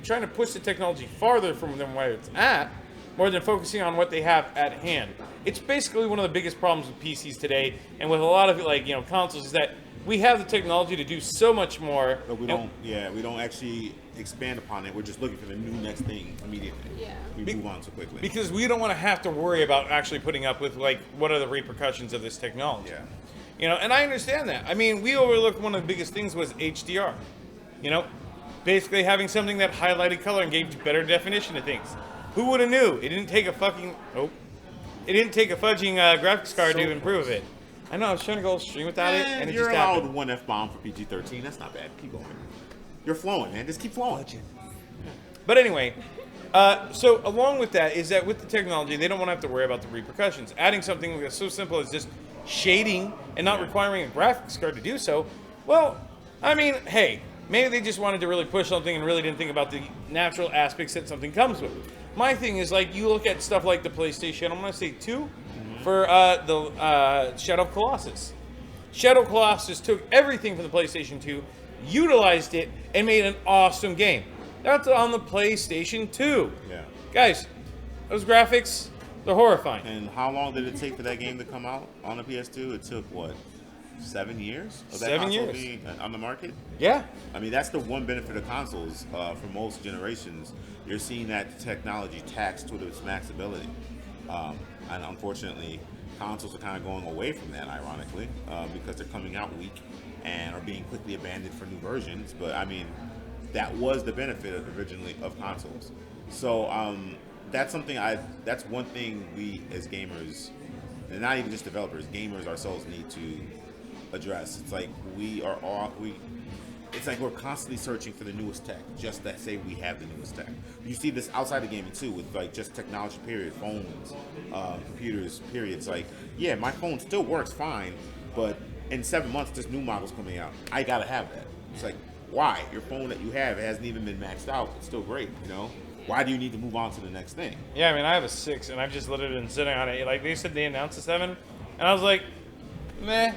trying to push the technology farther from them where it's at, more than focusing on what they have at hand. It's basically one of the biggest problems with PCs today, and with a lot of consoles, is that we have the technology to do so much more. But we don't actually expand upon it. We're just looking for the new next thing immediately. Yeah. We move on so quickly. Because we don't want to have to worry about actually putting up with what are the repercussions of this technology. Yeah. And I understand that. We overlooked one of the biggest things was HDR. Basically having something that highlighted color and gave better definition to things. Who would have knew? It didn't take a fudging graphics card to improve it. I know, I was trying to go stream without it, and it you're just allowed happened. one F-bomb for PG-13. That's not bad. Keep going. You're flowing, man. Just keep flowing. But anyway, so along with that is that with the technology, they don't want to have to worry about the repercussions. Adding something that's so simple as just shading and not requiring a graphics card to do so, well, I mean, hey, maybe they just wanted to really push something and really didn't think about the natural aspects that something comes with. My thing is, like, you look at stuff like the PlayStation, I'm going to say 2, for the Shadow of Colossus. Shadow of Colossus took everything from the PlayStation 2, utilized it, and made an awesome game. That's on the PlayStation 2. Yeah. Guys, those graphics, they're horrifying. And how long did it take for that game to come out on the PS2? It took, what, 7 years? Of that 7 console years. being on the market? Yeah. I mean, that's the one benefit of consoles for most generations. You're seeing that technology taxed to its max ability. And unfortunately, consoles are kind of going away from that, ironically, because they're coming out weak and are being quickly abandoned for new versions. But I mean, that was the benefit of originally of consoles. So that's something that's one thing we as gamers, and not even just developers, gamers ourselves need to address. It's like it's like we're constantly searching for the newest tech, just to say we have the newest tech. You see this outside of gaming too, with like just technology period, phones, computers period. It's like, yeah, my phone still works fine, but in 7 months there's new models coming out. I gotta have that. It's like, why? Your phone that you have, it hasn't even been maxed out. It's still great, you know? Why do you need to move on to the next thing? Yeah, I mean, I have a 6, and I've just literally been sitting on it. Like, they said they announced a 7, and I was like, meh,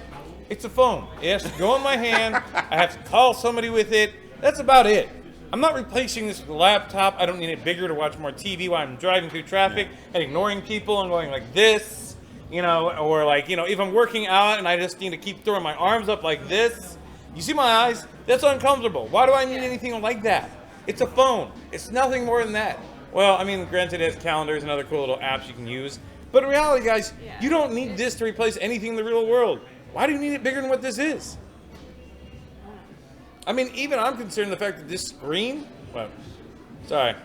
it's a phone. It has to go in my hand. I have to call somebody with it. That's about it. I'm not replacing this with a laptop. I don't need it bigger to watch more TV while I'm driving through traffic and ignoring people and going like this, you know, or like, you know, if I'm working out and I just need to keep throwing my arms up like this. You see my eyes? That's uncomfortable. Why do I need anything like that? It's a phone. It's nothing more than that. Well, I mean, granted, it has calendars and other cool little apps you can use. But in reality, guys, you don't need this to replace anything in the real world. Why do you need it bigger than what this is? I mean, even I'm concerned the fact that this screen... Well, sorry.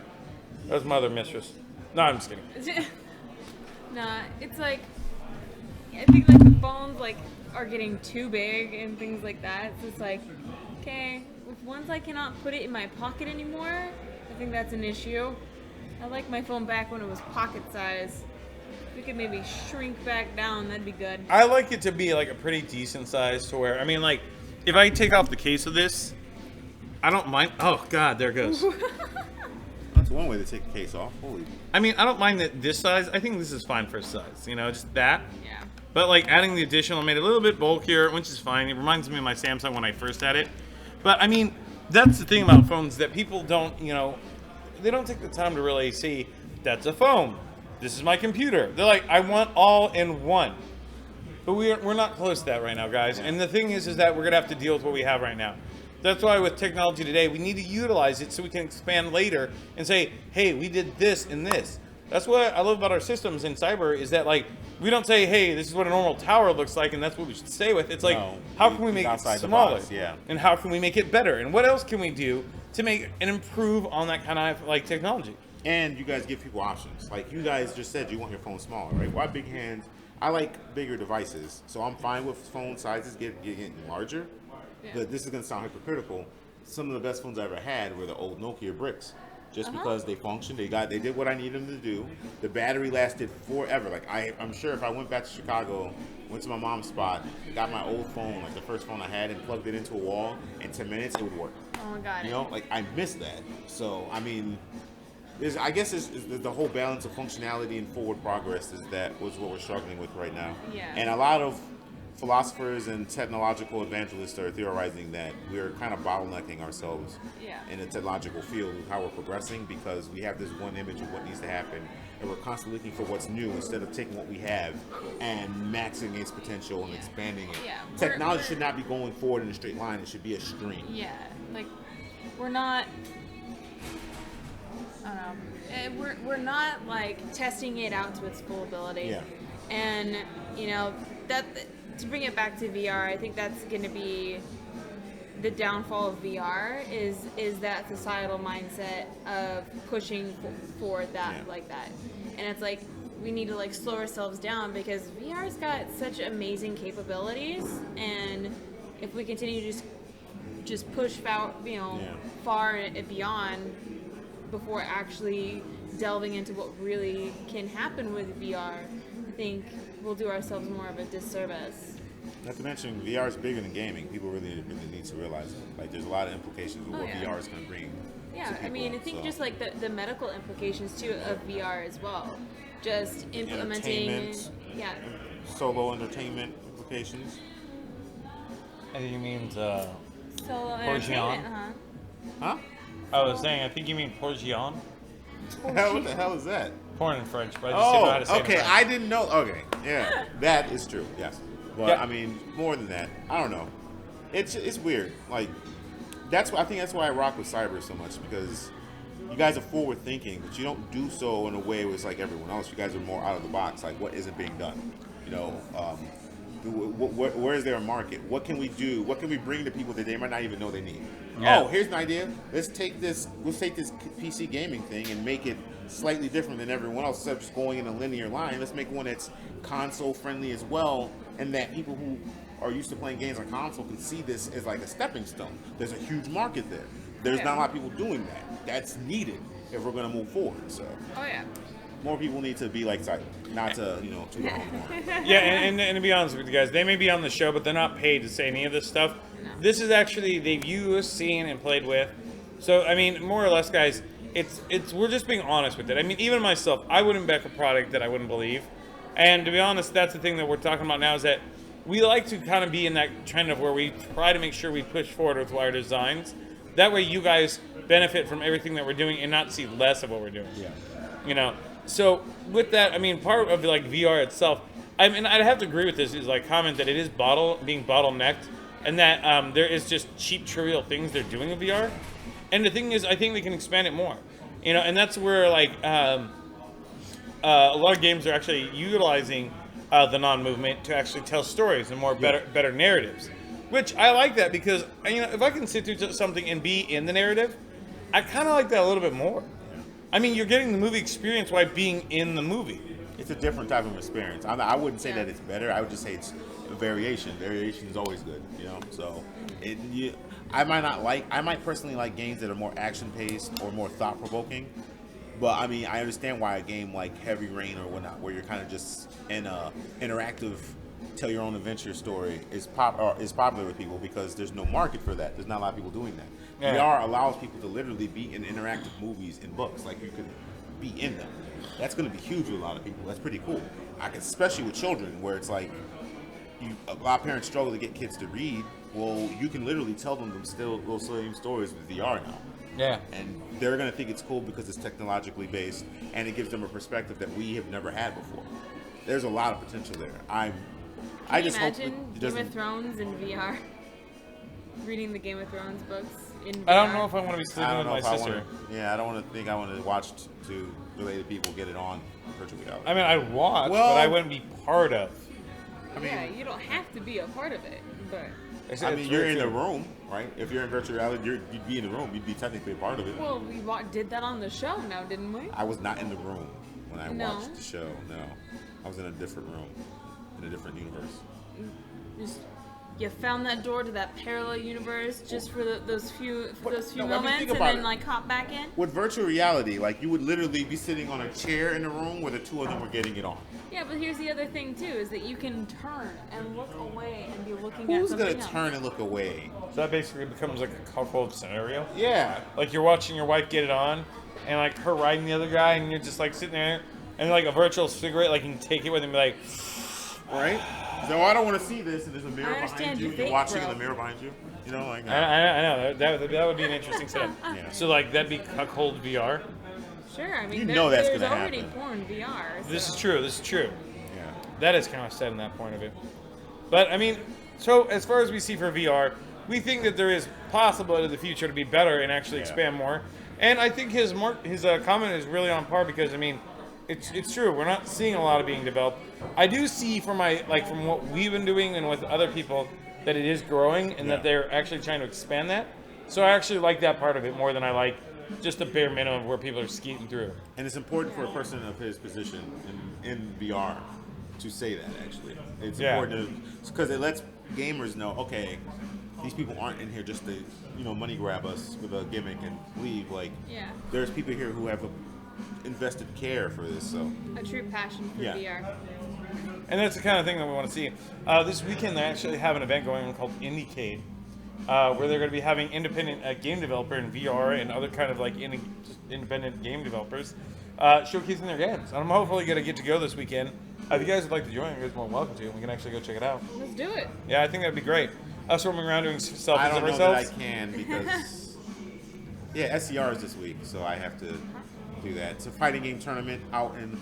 That was my other mistress. No, I'm just kidding. Nah, it's like... I think like the phones like are getting too big and things like that. It's just like, okay, if once I cannot put it in my pocket anymore, I think that's an issue. I like my phone back when it was pocket size. If we could maybe shrink back down, that'd be good. I like it to be like a pretty decent size to where, I mean, like, if I take off the case of this, I don't mind. Oh, God, there it goes. That's one way to take the case off. Holy. I mean, I don't mind that this size. I think this is fine for size, you know, just that. Yeah. But, like, adding the additional made it a little bit bulkier, which is fine. It reminds me of my Samsung when I first had it. But, I mean, that's the thing about phones, that people don't, you know, they don't take the time to really see, that's a phone. This is my computer. They're like, I want all in one. But we're not close to that right now, guys. And the thing is that we're going to have to deal with what we have right now. That's why with technology today, we need to utilize it so we can expand later and say, hey, we did this and this. That's what I love about our systems in cyber, is that, like, we don't say, hey, this is what a normal tower looks like and that's what we should stay with. It's like, how can we make it smaller? And how can we make it better? And what else can we do to make and improve on that kind of, like, technology? And you guys give people options. Like, you guys just said you want your phone smaller, right? Why big hands? I like bigger devices, so I'm fine with phone sizes getting larger. Yeah. But this is going to sound hypocritical. Some of the best phones I ever had were the old Nokia bricks. Just because they functioned, they did what I needed them to do. The battery lasted forever. Like, I'm sure if I went back to Chicago, went to my mom's spot, got my old phone, like the first phone I had, and plugged it into a wall, in 10 minutes it would work. Oh my God. You know, like, I miss that. So, I mean, I guess is the whole balance of functionality and forward progress was what we're struggling with right now. Yeah. And a lot of philosophers and technological evangelists are theorizing that we're kind of bottlenecking ourselves in the technological field of how we're progressing, because we have this one image of what needs to happen, and we're constantly looking for what's new instead of taking what we have and maxing its potential and expanding it. Yeah. Technology should not be going forward in a straight line. It should be a stream. Yeah, like we're not. We're not like testing it out to its full ability. Yeah. And you know that to bring it back to VR, I think that's going to be the downfall of VR is that societal mindset of pushing for that like that. And it's like we need to like slow ourselves down because VR's got such amazing capabilities, and if we continue to just push far and beyond before actually delving into what really can happen with VR, I think we'll do ourselves more of a disservice. Not to mention, VR is bigger than gaming. People really need to realize it. Like, there's a lot of implications of what VR is going to bring. Yeah, I mean, I think just like the medical implications too of VR as well. Just implementing, solo entertainment implications. I think you mean solo entertainment, Huh? I was saying, I think you mean Porgion. What the hell is that? Porn in French, but I just didn't know how to say it in okay. French. I didn't know. Okay, yeah, that is true. Yes, but Yeah. I mean, more than that, I don't know. It's weird. Like, I think that's why I rock with Syber so much, because you guys are forward thinking, but you don't do so in a way where it's like everyone else. You guys are more out of the box. Like, what isn't being done? You know, where is there a market? What can we do? What can we bring to people that they might not even know they need? Yeah. Oh, here's an idea. Let's take this PC gaming thing and make it slightly different than everyone else. Instead of just going in a linear line, let's make one that's console friendly as well, and that people who are used to playing games on console can see this as like a stepping stone. There's a huge market there. There's not a lot of people doing that. That's needed if we're going to move forward. So. Oh yeah. More people need to be like Syber, not to, to their own horn. Yeah, and to be honest with you guys, they may be on the show, but they're not paid to say any of this stuff. No. This is actually they've used, seen, and played with. So I mean, more or less, guys, it's we're just being honest with it. I mean, even myself, I wouldn't back a product that I wouldn't believe. And to be honest, that's the thing that we're talking about now, is that we like to kind of be in that trend of where we try to make sure we push forward with our designs. That way, you guys benefit from everything that we're doing and not see less of what we're doing. Yeah. So with that, I mean, part of like VR itself, I mean, I'd have to agree with this, is like comment that it is being bottlenecked, and that there is just cheap, trivial things they're doing with VR. And the thing is, I think they can expand it more, and that's where like a lot of games are actually utilizing the non-movement to actually tell stories and better narratives, which I like that, because if I can sit through something and be in the narrative, I kind of like that a little bit more. I mean, you're getting the movie experience while being in the movie. It's a different type of experience. I wouldn't say that it's better. I would just say it's a variation. Variation is always good, So, I might personally like games that are more action-paced or more thought-provoking. But I mean, I understand why a game like Heavy Rain or whatnot, where you're kind of just in a interactive, tell your own adventure story, is popular with people, because there's no market for that. There's not a lot of people doing that. Yeah. VR allows people to literally be in interactive movies and books. Like, you could be in them. That's going to be huge with a lot of people. That's pretty cool. Especially with children, where it's like, a lot of parents struggle to get kids to read. Well, you can literally tell them those same stories with VR now. Yeah. And they're going to think it's cool because it's technologically based, and it gives them a perspective that we have never had before. There's a lot of potential there. I just hope imagine it Game doesn't. of Thrones in VR? Reading the Game of Thrones books in VR. I don't know if I want to be I sleeping don't with know my if I sister. want to. Yeah, I don't want to think I want to watch to related people get it on virtual reality. I mean, I'd watch, Well- but I wouldn't be part of. Yeah, you don't have to be a part of it, but I mean, you're in the room, right? If you're in virtual reality, you'd be in the room. You'd be technically a part of it. well, we did that on the show now, didn't we? I was not in the room when I No. watched the show. No, I was in a different room, in a different universe. Just you found that door to that parallel universe just for those few No, I mean, moments, think and about then it. like hop back in. With virtual reality, like, you would literally be sitting on a chair in the room where the two of them were getting it on. Yeah, but here's the other thing too: is that you can turn and look away and be looking Who's at gonna something else. turn and look away? So that basically becomes like a cuckold scenario. Yeah. Like, you're watching your wife get it on, and like her riding the other guy, and you're just like sitting there, and like a virtual cigarette, like you can take it with him and be like, Right? So I don't want to see this, and there's a mirror I understand behind you. you You're think, watching bro. in the mirror behind you. Like. I know that would be an interesting setup. Yeah. So like that'd be cuckold VR. Sure, I mean, You know that's there's gonna already happen. porn VR. So. This is true. This is true. Yeah. That is kind of sad in that point of it. But I mean, so as far as we see for VR, we think that there is possibility in the future to be better and actually expand more. And I think his comment is really on par, because I mean, it's true. We're not seeing a lot of being developed. I do see from what we've been doing and with other people, that it is growing and that they're actually trying to expand that. So I actually like that part of it more than I like just the bare minimum where people are skating through. And it's important for a person of his position in VR to say that, actually. It's important because it lets gamers know, okay, these people aren't in here just to, money grab us with a gimmick and leave. Like, there's people here who have invested care for this, so. A true passion for VR. And that's the kind of thing that we want to see. This weekend, they actually have an event going on called IndieCade, where they're going to be having independent game developer in VR and other kind of like independent game developers showcasing their games. And I'm hopefully going to get to go this weekend. If you guys would like to join, you're more than welcome to, and we can actually go check it out. Let's do it. Yeah, I think that'd be great. Us roaming around doing selfies of ourselves. I don't know that I can because, SCR is this week, so I have to do that. It's a fighting game tournament out in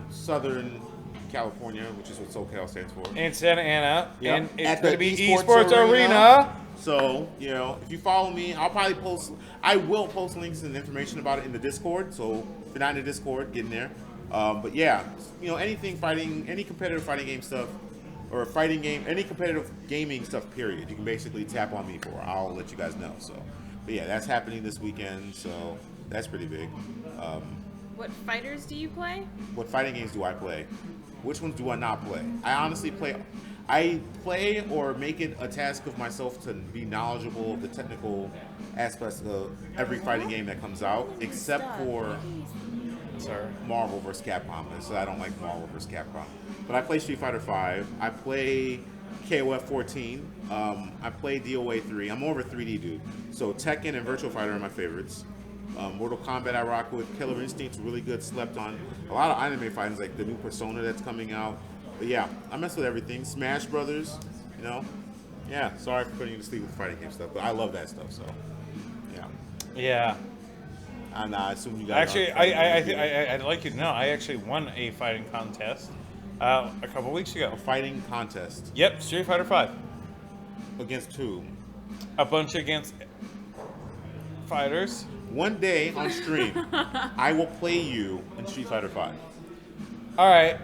Southern California, which is what SoCal stands for. In Santa Ana. Yep. And it's At going to the be Esports Arena. So, if you follow me, I will post links and information about it in the Discord. So, if you're not in the Discord, get in there. But yeah, anything fighting, any competitive fighting game stuff, or any competitive gaming stuff, period, you can basically tap on me for. I'll let you guys know. So, but yeah, that's happening this weekend. So, that's pretty big. What fighters do you play? What fighting games do I play? Which ones do I not play? I play or make it a task of myself to be knowledgeable of the technical aspects of every fighting game that comes out, except for Marvel vs. Capcom. So I don't like Marvel vs. Capcom. But I play Street Fighter V. I play KOF 14. I play DOA 3. I'm more of a 3D dude. So Tekken and Virtua Fighter are my favorites. Mortal Kombat I rock with. Killer Instinct's really good, slept on. A lot of anime fightings, like the new Persona that's coming out. But yeah, I mess with everything. Smash Brothers, Yeah, sorry for putting you to sleep with the fighting game stuff, but I love that stuff, so yeah. Yeah. And I assume you guys actually, I'd like you to know, I actually won a fighting contest a couple weeks ago. A fighting contest? Yep, Street Fighter V. Against who? A bunch against fighters. One day on stream, I will play you in Street Fighter V. All right,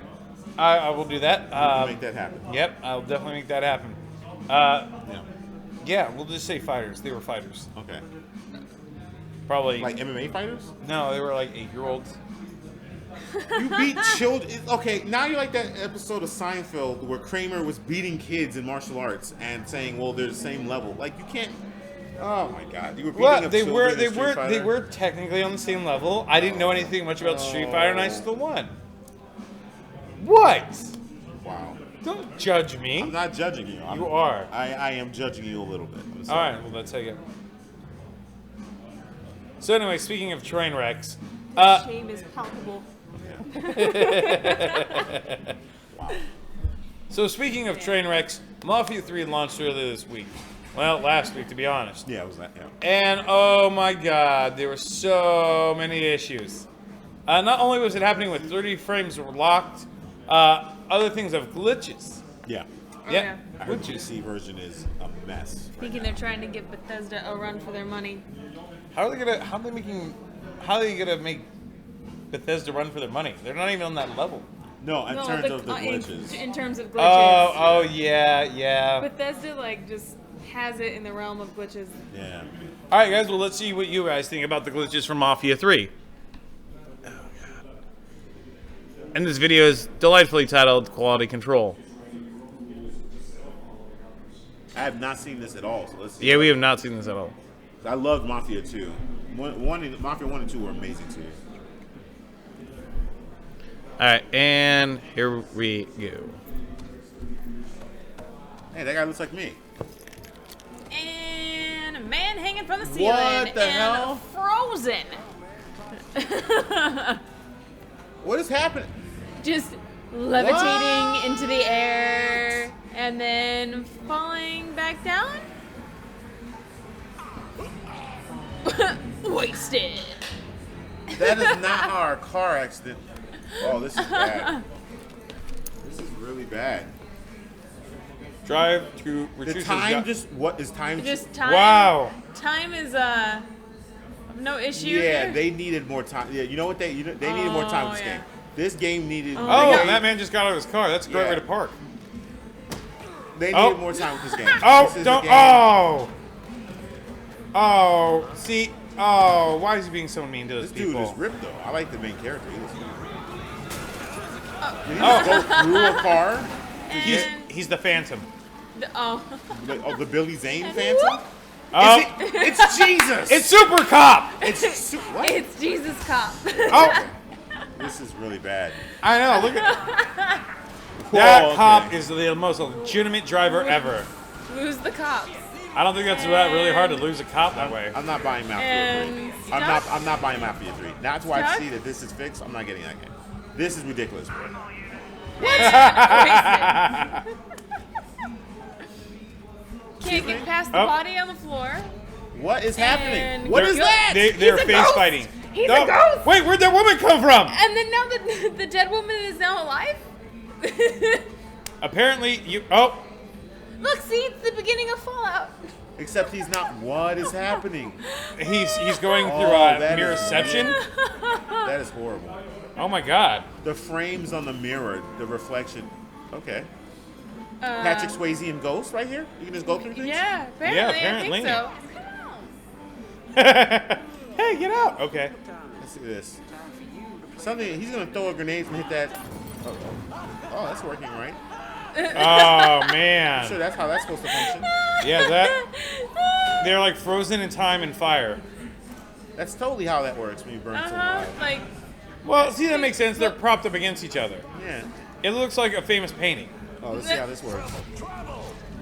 I will do that. We'll make that happen. Yep, I'll definitely make that happen. Yeah, we'll just say fighters. They were fighters. Okay. Probably like MMA fighters? No, they were like 8-year-olds. You beat children. Okay, now you're like that episode of Seinfeld where Kramer was beating kids in martial arts and saying, "Well, they're the same level." Like you can't. Oh my God! You were beating up children in Street Fighter? They were technically on the same level. I didn't know anything much about Street Fighter, and I still won. What? Wow! Don't judge me. I'm not judging you. You are. I am judging you a little bit. All right. Well, let's take it. So anyway, speaking of train wrecks, shame is palpable. Wow. So speaking of train wrecks, Mafia 3 launched earlier this week. Well, last week, to be honest. Yeah, it was that. Yeah. And oh my God, there were so many issues. Not only was it happening with 30 frames were locked, other things have glitches. Yeah. Yeah. I heard the PC version is a mess. Thinking they're trying to give Bethesda a run for their money. How are they gonna make Bethesda run for their money? They're not even on that level. No, in terms of the glitches. In terms of glitches. Oh yeah. Bethesda just has it in the realm of glitches. Yeah. All right, guys. Well, let's see what you guys think about the glitches from Mafia 3. Oh God. And this video is delightfully titled "Quality Control." I have not seen this at all, so let's see. Yeah, we have not seen this at all. I loved Mafia 2. Mafia 1 and 2 were amazing too. Alright, and here we go. Hey, that guy looks like me. And a man hanging from the ceiling. What the hell? Frozen. What is happening? Just levitating into the air and then falling back down. Wasted. That is not our car accident. Oh, this is bad. This is really bad. Drive to The reduce time what is time? Just time. Wow. Time is no issue. Yeah, here. they needed more time. Yeah, you know what they needed more time with this game. This game needed. Oh, that man just got out of his car. That's a great way to park. They needed more time with this game. Oh, this don't. Oh, Oh, see, Oh, why is he being so mean to those This dude people? is ripped though. I like the main character. He looks good. Did he just go through a car? He's the Phantom. The Billy Zane Phantom? Oh, It's Jesus! it's Super Cop. What? It's Jesus Cop. Oh, This is really bad. I know. Look at that okay. cop is the most legitimate driver ever. Lose the cops. I don't think that's really hard to lose a cop that way. I'm not buying Mafia And 3. I'm not buying Mafia 3. Now to I Stuck? see that this is fixed, I'm not getting that game. This is ridiculous, bro. Can't get past the Oh. body on the floor. What is happening? And What is that? They're He's a face ghost! fighting. He's Oh, a ghost! Wait, where'd that woman come from? And then now the dead woman is now alive? Apparently, you. Oh, Look, see, it's the beginning of Fallout. Except he's not. What is happening? he's going through that is mirrorception. That is horrible. Oh my God. The frames on the mirror, the reflection. Okay. Patrick Swayze and Ghost right here? You can just go through things? Yeah, apparently. apparently. I think so. Hey, get out. Okay. Let's see this. Something. He's gonna throw a grenade and hit that. Oh, that's working right. Oh man. Sure, that's how that's supposed to function. Yeah, they're like frozen in time and fire. That's totally how that works when you burn someone alive. Like, Well, see, that makes sense. They're propped up against each other. Yeah. It looks like a famous painting. Oh, let's see how this works.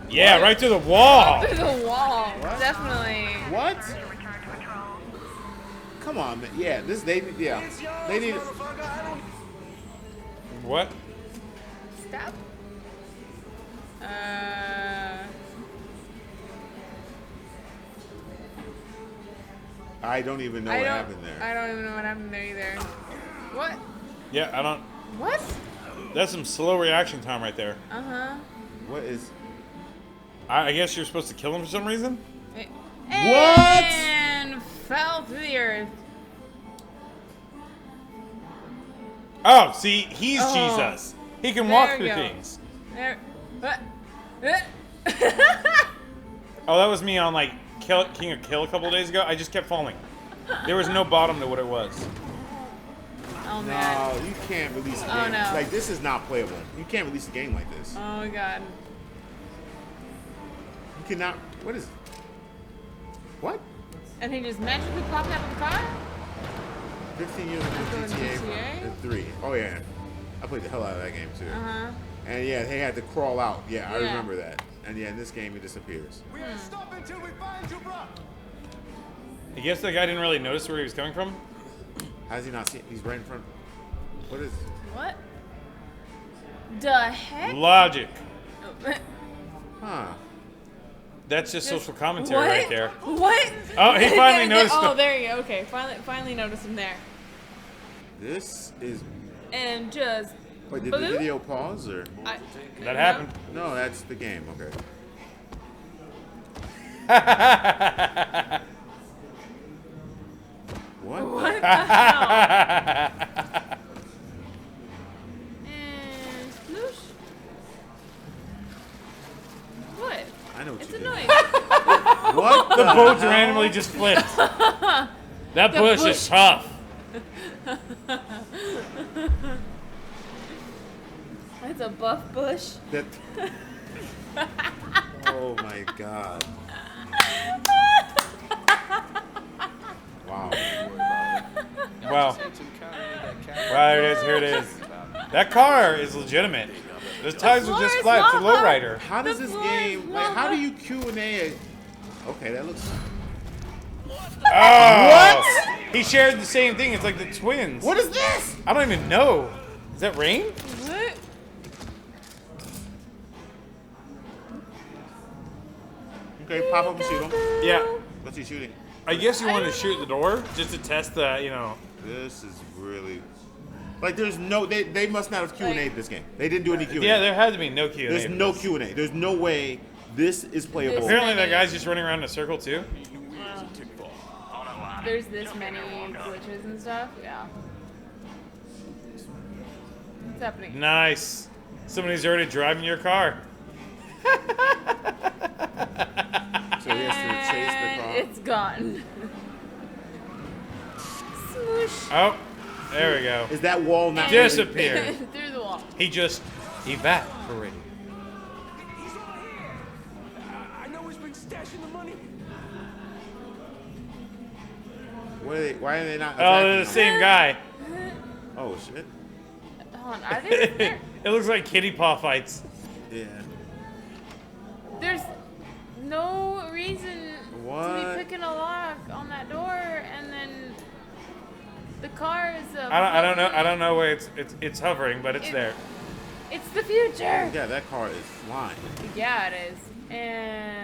Yeah, right through the wall. through the wall. What? Definitely. What? Come on, man. Yeah, they need. What? Stop. I don't even know what happened there. I don't even know what happened there either. What? Yeah, I don't. What? That's some slow reaction time right there. Uh-huh. What is? I guess you're supposed to kill him for some reason. And fell through the earth. Oh, see, he's Oh. Jesus. He can walk There through you go. things. There. What? Oh, that was me on like King of Kill a couple of days ago. I just kept falling. There was no bottom to what it was. Oh man. No, you can't release a game. Oh, no. Like this is not playable. You can't release a game like this. Oh my god. You cannot. What is? What? And he just magically popped out of the car? 15 years ago, Going GTA GTA? 3. Oh yeah, I played the hell out of that game too. Uh-huh. And yeah, they had to crawl out. Yeah, I Yeah. remember that. And yeah, in this game, he disappears. We ain't stopping till we find you, bro. I guess the guy didn't really notice where he was coming from. How does he not see it? He's right in front. What is? What? The heck? Logic. Huh? That's just social commentary right there. What? Oh, he finally noticed Oh, him. there you go. Okay, finally noticed him there. This is. And just. Wait, did the Baloo? video pause or? That happened. No, that's the game. Okay. What? What the hell? And sploosh. What? I know what It's you did. annoying. What? The boats randomly just flipped. That bush is tough. It's a buff bush. That. Oh my god. Wow. Wow. Wow, there it is. Here it is. That car is legitimate. Those tires are just floor is flat. It's a lava. lowrider. How does The this floor is game? Like, how lava. do you Q&A? Okay, that looks. Oh. What? He shared the same thing. It's like the twins. What is this? I don't even know. Is that rain? What? Okay, pop up and shoot him. Yeah. What's he shooting? I guess you wanted to shoot the door just to test the, This is really. Like, there's no. They must not have Q&A'd this game. They didn't do any Q&A. Yeah, there had to be no Q&A. There's for no this. Q&A. There's no way this is playable. Apparently that guy's just running around in a circle too. There's this many glitches and stuff. Yeah. What's happening? Nice. Somebody's already driving your car. So he has to chase the car. It's gone. Smoosh. Oh, there we go. Is that wall not Disappeared. Through the wall. He just evaporated. He's over here. I know he's been stashing the money. Why are they not? Oh, they're the attacking same guy. him? Oh shit. Hold on, are they there? It looks like kitty paw fights. Yeah. There's no reason to What? be picking a lock on that door, and then the car is. I don't know where it's hovering, but it's there. It's the future. Yeah, that car is flying. Yeah, it is. And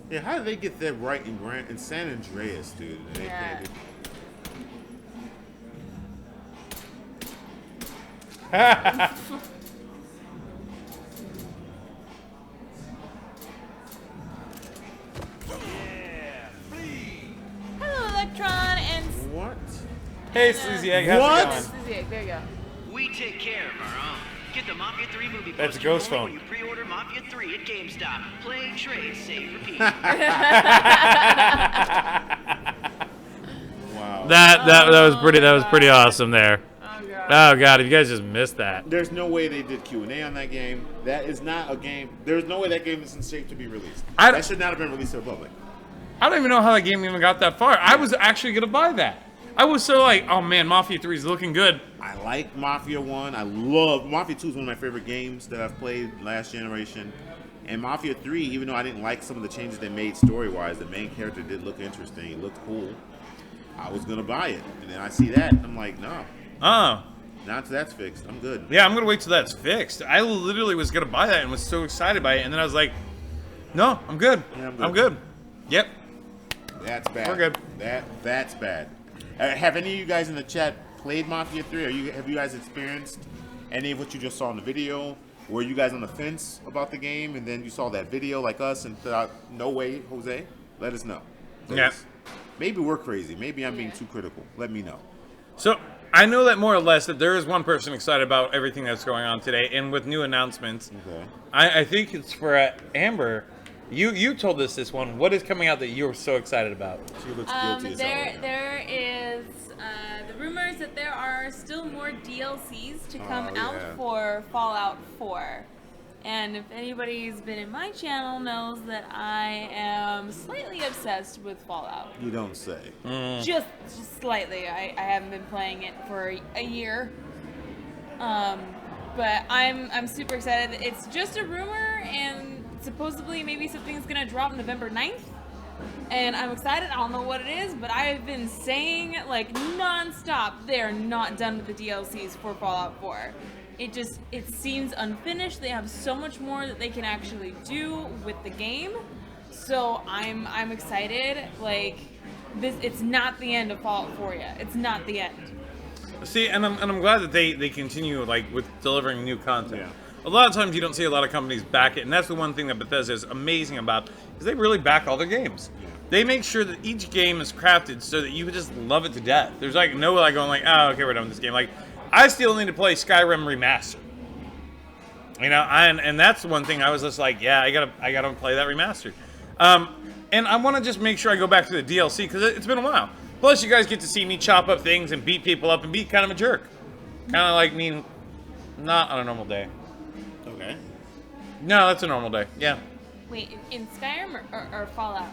Yeah, how did they get that right in San Andreas, dude? Yeah. Hello, Electron and What? Hey, Sleazy Egg, how's What? it going? Susie Egg. There you go. We take care of our own. Get the Mafia 3 movie That's a poster ghost tomorrow phone. when you pre-order Mafia 3 at GameStop. Play, trade, save, repeat. Wow. That was pretty awesome there. Oh god. Oh god, if you guys just missed that. There's no way they did Q&A on that game. That is not a game. There's no way that game is in shape to be released. That should not have been released to the public. I don't even know how that game even got that far. I was actually gonna buy that. I was so like, oh man, Mafia 3 is looking good. I like Mafia 1. I love Mafia 2 is one of my favorite games that I've played last generation. And Mafia 3, even though I didn't like some of the changes they made story-wise, the main character did look interesting. It looked cool. I was gonna buy it, and then I see that, and I'm like, no. Oh. Now until that's fixed, I'm good. Yeah, I'm gonna wait till that's fixed. I literally was gonna buy that and was so excited by it, and then I was like, no, I'm good. Yeah, I'm good. Yep. That's bad. We're good. That's bad. Have any of you guys in the chat played Mafia 3? Have you guys experienced any of what you just saw in the video? Were you guys on the fence about the game, and then you saw that video like us and thought, no way, Jose? Let us know. Yeah. Maybe we're crazy. Maybe I'm being too critical. Let me know. So I know that more or less that there is one person excited about everything that's going on today, and with new announcements. Okay. I think it's for Amber. You told us this one. What is coming out that you're so excited about? She looks guilty as hell. There is the rumors that there are still more DLCs to come out for Fallout 4. And if anybody's been in my channel knows that I am slightly obsessed with Fallout. You don't say. Just slightly. I haven't been playing it for a year. But I'm super excited. It's just a rumor, and supposedly maybe something's gonna drop November 9th. And I'm excited. I don't know what it is, but I've been saying like non-stop they're not done with the DLCs for Fallout 4. It seems unfinished. They have so much more that they can actually do with the game. So I'm excited. Like it's not the end of Fallout 4 yet. It's not the end. See, and I'm glad that they continue like with delivering new content. Yeah. A lot of times you don't see a lot of companies back it, and that's the one thing that Bethesda is amazing about, is they really back all their games. Yeah. They make sure that each game is crafted so that you just love it to death. There's like no like going like, oh, okay, we're done with this game. Like, I still need to play Skyrim Remastered. You know, and that's the one thing I was just like, yeah, I gotta play that remastered. And I want to just make sure I go back to the DLC because it's been a while. Plus, you guys get to see me chop up things and beat people up and be kind of a jerk. Kind of like me, not on a normal day. Okay. No, that's a normal day. Yeah. Wait, in Skyrim or Fallout?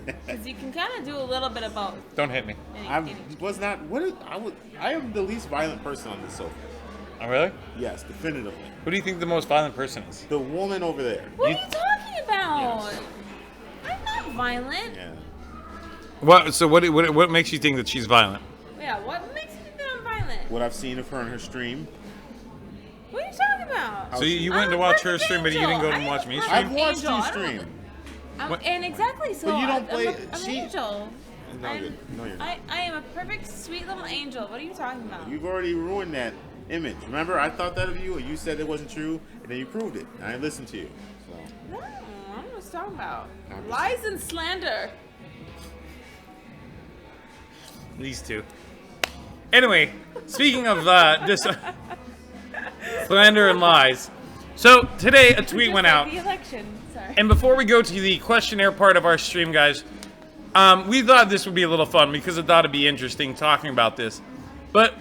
Because you can kind of do a little bit of both. Don't hit me. I am the least violent person on this sofa. Oh, really? Yes, definitively. Who do you think the most violent person is? The woman over there. What are you talking about? Yes. I'm not violent. Yeah. What makes you think that she's violent? Yeah, what makes you think that I'm violent? What I've seen of her in her stream. What are you talking about? So you went I'm to a watch her perfect stream, but you angel. didn't go I and am watch a me perfect stream? I've watched angel. you I don't- stream. And exactly, so But you don't play- I'm an angel. No, you're not. I am a perfect, sweet little angel. What are you talking about? You've already ruined that image. Remember, I thought that of you, and you said it wasn't true, and then you proved it. And I listened to you. So. No, I don't know what you're talking about. I'm just- Lies and slander. These two. Anyway, speaking of just slander and lies. So today a tweet Just went like out. The election. Sorry. And before we go to the questionnaire part of our stream, guys, we thought this would be a little fun because I thought it'd be interesting talking about this. But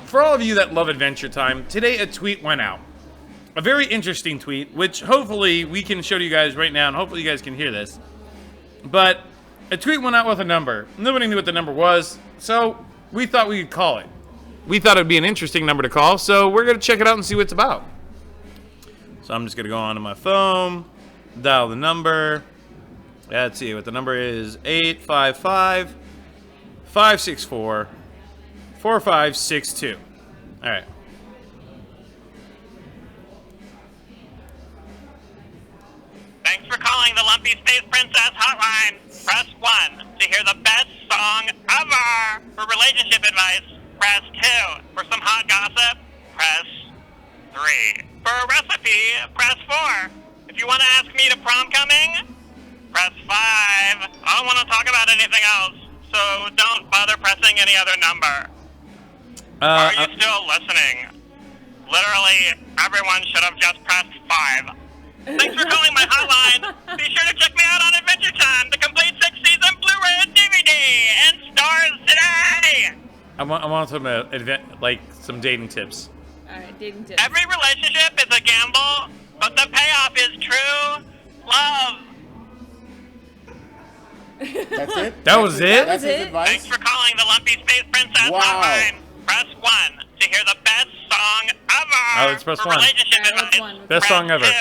for all of you that love Adventure Time, today a tweet went out. A very interesting tweet, which hopefully we can show to you guys right now, and hopefully you guys can hear this. But a tweet went out with a number. Nobody knew what the number was, so we thought we'd call it. We thought it'd be an interesting number to call, so we're going to check it out and see what it's about. So I'm just going to go onto my phone, dial the number. Let's see what the number is. 855-564-4562. All right. Thanks for calling the Lumpy Space Princess Hotline. Press 1 to hear the best song ever. For relationship advice, press 2. For some hot gossip, press 3. For a recipe, press 4. If you want to ask me to prom coming, press 5. I don't want to talk about anything else, so don't bother pressing any other number. Are you still listening? Literally, everyone should have just pressed 5. Thanks for calling my hotline. Be sure to check me out on Adventure Time, the complete 6-season Blu-ray and DVD, and stars today. I want some some dating tips. All right, dating tips. Every relationship is a gamble, but the payoff is true love. That's it? That was it? That's his advice? Thanks for calling the Lumpy Space Princess Hotline. Press 1 to hear the best song ever. Oh, let's press for 1. relationship advice, one. Best song ever. 2.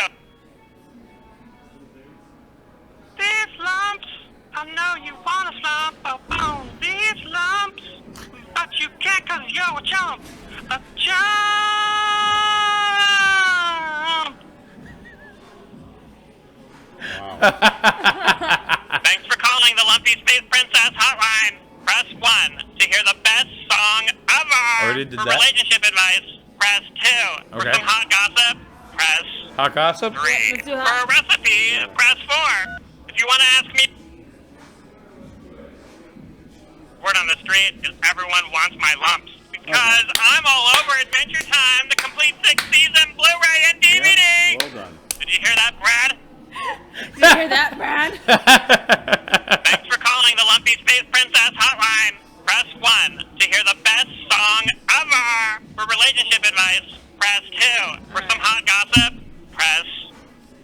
These lumps, I know you wanna slump up on these lumps, but you can't 'cause you're a chump. A chump. Wow. Thanks for calling the Lumpy Space Princess Hotline. Press 1 to hear the best song ever. Already did for that. relationship advice, press 2. For Okay. some hot gossip, press Hot gossip? 3. Let's do For hot. a recipe, press 4. If you want to ask me... Word on the street is everyone wants my lumps. Because I'm all over Adventure Time, the complete 6-season Blu-ray and DVD. Yeah, well done. Did you hear that, Brad? Did you hear that, Brad? Thanks for calling the Lumpy Space Princess Hotline. Press 1 to hear the best song ever. For relationship advice, press 2. For some hot gossip, press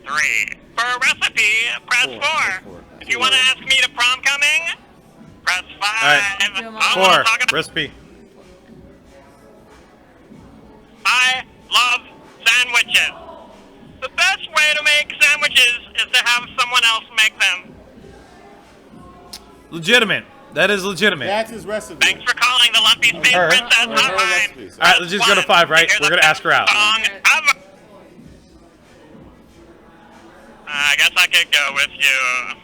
3. For a recipe, press 4. If you want to ask me to prom coming, press 5. right. I don't want to 4. talk about... Recipe. I love sandwiches. The best way to make sandwiches is to have someone else make them. Legitimate. That is legitimate. That's his recipe. Thanks for calling the Lumpy Space Her. Princess Her Hotline. recipes. All right, let's just go to 5, right? We're going to ask her out. Song ever. I guess I could go with you,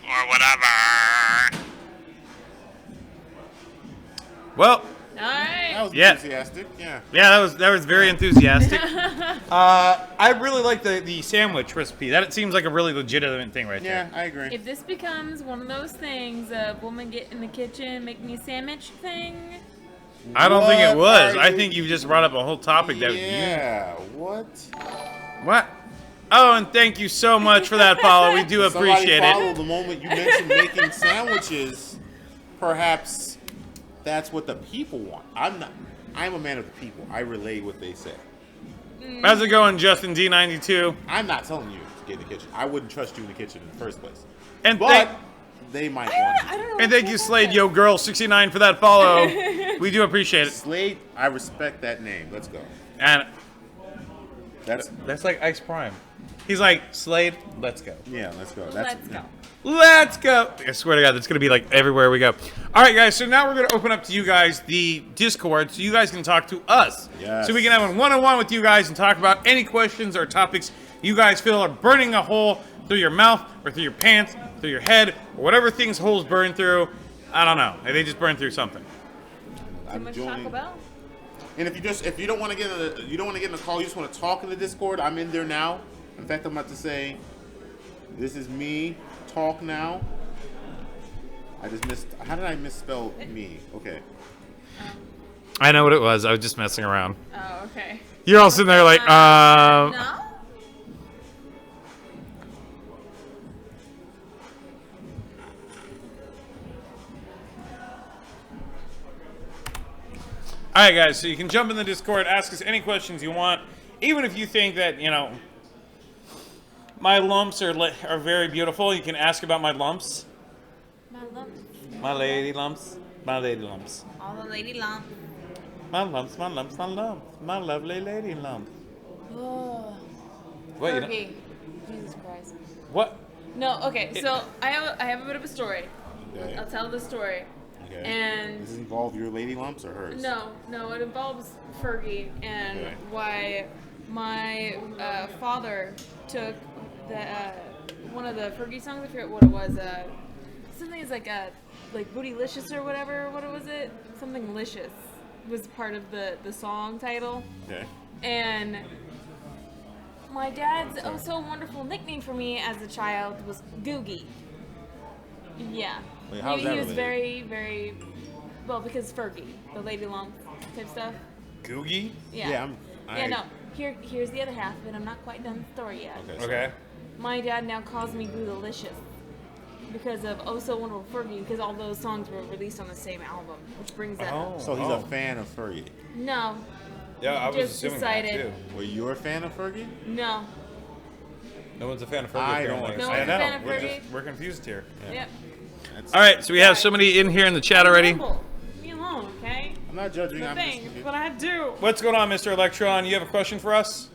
or whatever. Well, All right. That was Yeah. enthusiastic. Yeah. yeah, that was very enthusiastic. I really like the sandwich recipe. That it seems like a really legitimate thing right Yeah, there. I agree. If this becomes one of those things, a woman get in the kitchen, make me a sandwich thing. I don't think it What was. are I you- think you just brought up a whole topic that Yeah. What? What? Oh, and thank you so much for that follow. We do appreciate Somebody follow it. the moment you mentioned making sandwiches. Perhaps that's what the people want. I'm a man of the people. I relay what they say. How's it going, Justin D92? I'm not telling you to get in the kitchen. I wouldn't trust you in the kitchen in the first place. And But they might want I you. don't know. and thank you, Slade Yo Girl 69 for that follow. We do appreciate it. Slade, I respect that name. Let's go. And That's like Ice Prime. He's like, Slade, let's go. yeah. Let's go. Let's go. Let's go. I swear to God, that's going to be like everywhere we go. All right, guys. So now we're going to open up to you guys the Discord so you guys can talk to us. Yes. So we can have a one-on-one with you guys and talk about any questions or topics you guys feel are burning a hole through your mouth or through your pants, through your head, or whatever things holes burn through. I don't know. They just burn through something. Too much Taco Bell. And if you don't want to get in the call, you just want to talk in the Discord. I'm in there now. In fact, I'm about to say, this is me. Talk now. I just missed. How did I misspell me? Okay. I know what it was. I was just messing around. Oh, okay. You're all sitting there like, No. All right, guys. So you can jump in the Discord, ask us any questions you want, even if you think that my lumps are very beautiful. You can ask about my lumps. My lumps. My lady lumps. My lady lumps. All the lady lumps. My lumps. My lumps. My lumps. My lovely lady lump. Oh. What? You know? Fergie. Jesus Christ. What? No. Okay. So I have a bit of a story. Okay. I'll tell the story. Okay. And does it involve your lady lumps or hers? No, it involves Fergie and Okay. why my father took the one of the Fergie songs. I forget what it was. Something is like Bootylicious or whatever. What was it? Something licious was part of the song title. Okay. And my dad's oh so wonderful nickname for me as a child was Googie. Yeah. Wait, how's he that was related? very, very well because Fergie, the lady lump type stuff. Googie? Yeah. Yeah, No. Here's the other half, but I'm not quite done the story yet. Okay. Okay. My dad now calls me Bootylicious because of Oh So Wonderful Fergie, because all those songs were released on the same album, which brings that up. So he's a fan of Fergie. No. Yeah, I was Just assuming decided. that too. Were you a fan of Fergie? No. No one's a fan of Fergie. I don't apparently. No I one's a know. fan of We're Fergie. we're confused here. Yep. All right, so we have somebody in here in the chat already. Leave me alone, okay? I'm not judging. The I'm thing, just. it's what I do. What's going on, Mr. Electron? You have a question for us?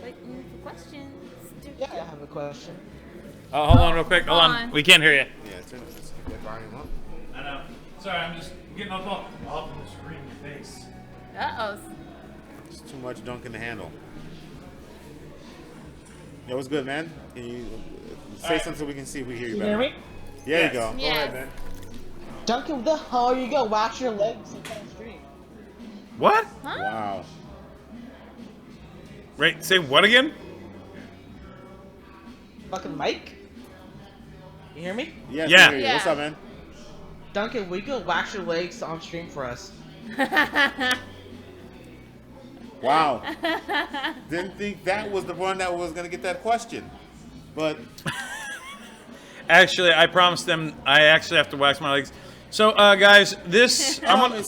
Waiting for questions. Yeah, I have a question. Oh, hold on real quick. Hold hold on. on. We can't hear you. Yeah, let's keep that volume up. I know. Sorry, I'm just getting up on the screen in your face. Uh-oh. It's too much Duncan to handle. Yo, what's good, man? Can you say right. something so we can see if we hear you You better? hear me? There Yes. you go. Go Yes. ahead, man. Duncan, where the hell are you go? Watch your legs and come stream. What? Huh? Wow. Right, say what again? Fucking Mike? You hear me? Yes, Yeah. I hear you. Yeah. What's up, man? Duncan, will you go wax your legs on stream for us? Wow. Didn't think that was the one that was gonna get that question, but Actually, I promised them I actually have to wax my legs. So, guys, this I'm gonna.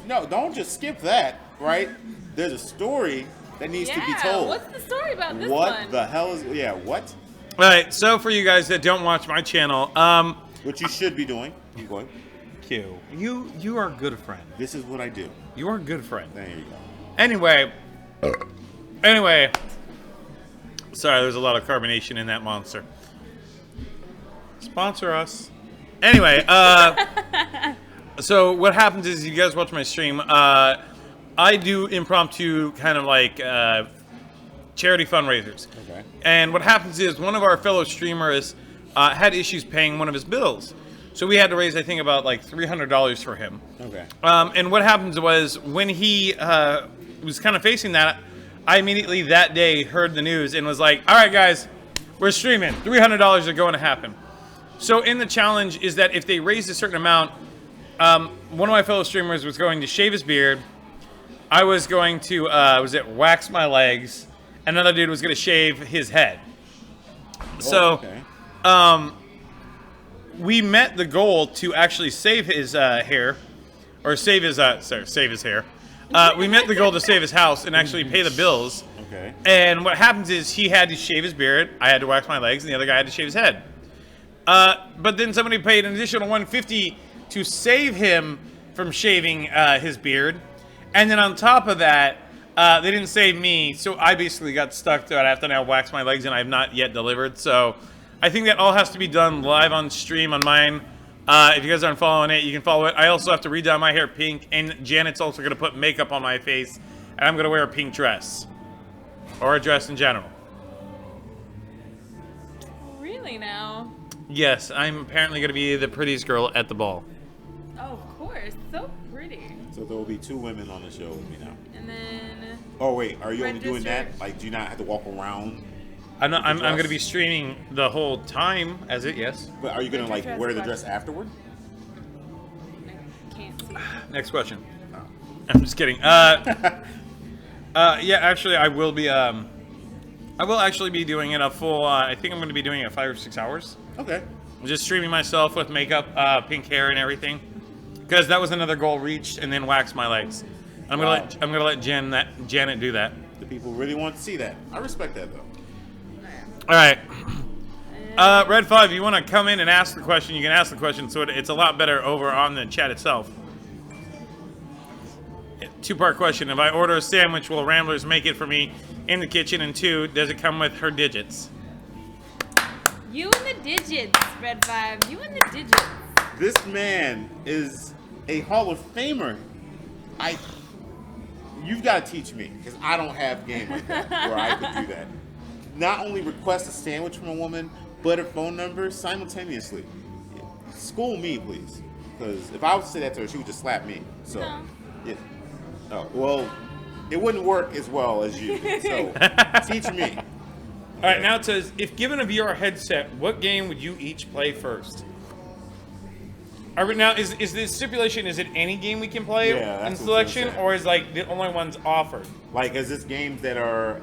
no, don't just skip that. Right? There's a story that needs to be told. What's the story about this What one? the hell is? Yeah, what? All right, so for you guys that don't watch my channel, What you should be doing. Keep going. Q, you are a good friend. This is what I do. You are a good friend. There you go. Anyway, sorry, there's a lot of carbonation in that monster. Sponsor us. Anyway, so what happens is you guys watch my stream. I do impromptu kind of like charity fundraisers. Okay. And what happens is one of our fellow streamers had issues paying one of his bills. So we had to raise, I think, about like $300 for him. Okay. And what happens was when he was kind of facing that, I immediately that day heard the news and was like, all right, guys, we're streaming. $300 are going to happen. So in the challenge is that if they raise a certain amount, one of my fellow streamers was going to shave his beard. I was going to, wax my legs. Another dude was going to shave his head. So, okay. we met the goal to actually save his hair, or save his hair. We met the goal to save his house and actually pay the bills. Okay. And what happens is he had to shave his beard, I had to wax my legs, and the other guy had to shave his head. But then somebody paid an additional $150 to save him from shaving his beard, and then on top of that, they didn't save me, so I basically got stuck to it. I have to now wax my legs, and I have not yet delivered. So I think that all has to be done live on stream on mine. If you guys aren't following it, you can follow it. I also have to redye my hair pink, and Janet's also going to put makeup on my face, and I'm going to wear a pink dress. Or a dress in general. Really now? Yes, I'm apparently going to be the prettiest girl at the ball. Oh, of course. So pretty. So there will be 2 women on the show with me now. And then... Oh wait, are you only doing that? Register. Like, do you not have to walk around? I'm going dress? to be streaming the whole time as it, yes. But are you gonna like dress wear the question. dress afterward? I can't see. Next question. I'm just kidding. Yeah, actually, I will be. I will actually be doing it a full. I think I'm going to be doing it 5 or 6 hours. Okay. Just streaming myself with makeup, pink hair, and everything, because that was another goal reached, and then wax my legs. I'm gonna let Janet do that. The people really want to see that. I respect that though. All right. Red 5, you want to come in and ask the question? You can ask the question, so it's a lot better over on the chat itself. 2-part question: if I order a sandwich, will Ramblers make it for me in the kitchen? And 2, does it come with her digits? You and the digits, Red 5. You and the digits. This man is a Hall of Famer. You've got to teach me, because I don't have game like that where I could do that. Not only request a sandwich from a woman, but her phone number simultaneously. School me, please, because if I was to say that to her, she would just slap me. So, No. yeah. Oh, well, it wouldn't work as well as you did. So, teach me. All right, now it says, if given a VR headset, what game would you each play first? Now, is this stipulation, is it any game we can play in selection, or is like the only ones offered? Like, is this games that are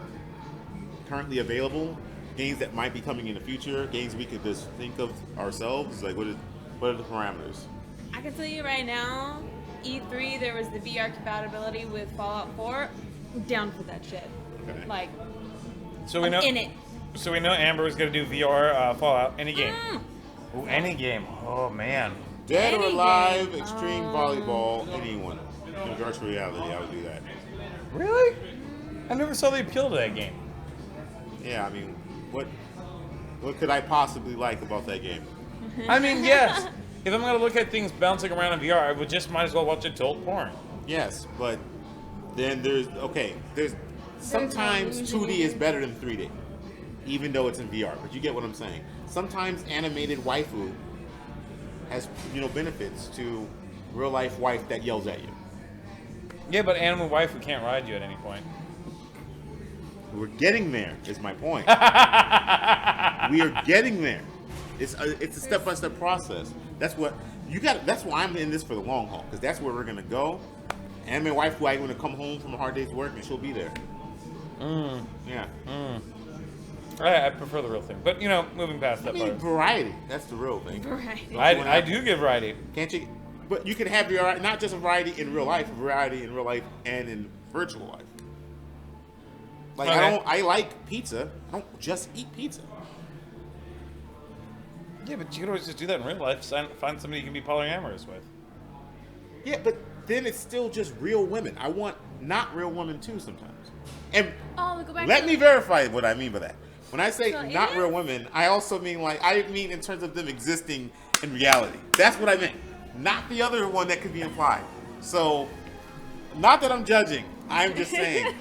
currently available, games that might be coming in the future, games we could just think of ourselves? Like, what are the parameters? I can tell you right now, E3, there was the VR compatibility with Fallout 4. I'm down for that shit. Okay. Like, So we know, in it. So we know Amber is going to do VR Fallout, any game. Ooh, any game. Oh, man. Dead or Any Alive, game. Extreme Volleyball, anyone. In virtual reality, I would do that. Really? I never saw the appeal to that game. Yeah, I mean, what could I possibly like about that game? I mean, yes. If I'm going to look at things bouncing around in VR, I would just might as well watch adult porn. Yes, but then there's sometimes 2D is better than 3D, even though it's in VR. But you get what I'm saying. Sometimes animated waifu has, benefits to real life wife that yells at you. Yeah, but animal waifu can't ride you at any point. We're getting there, is my point. We are getting there. It's a step-by-step process. That's what you got. That's why I'm in this for the long haul, because that's where we're gonna go. Anime waifu, I'm gonna come home from a hard day's work, and she'll be there. Yeah. I prefer the real thing, but moving past that part. Variety. That's the real thing. Variety. I do get variety. Can't you? But you can have not just a variety in real life, a variety in real life and in virtual life. Like Okay. I like pizza. I don't just eat pizza. Yeah, but you can always just do that in real life. Find somebody you can be polyamorous with. Yeah, but then it's still just real women. I want not real women too sometimes. And let me verify what I mean by that. When I say not real women, I also mean in terms of them existing in reality. That's what I meant. Not the other one that could be implied. So, not that I'm judging. I'm just saying.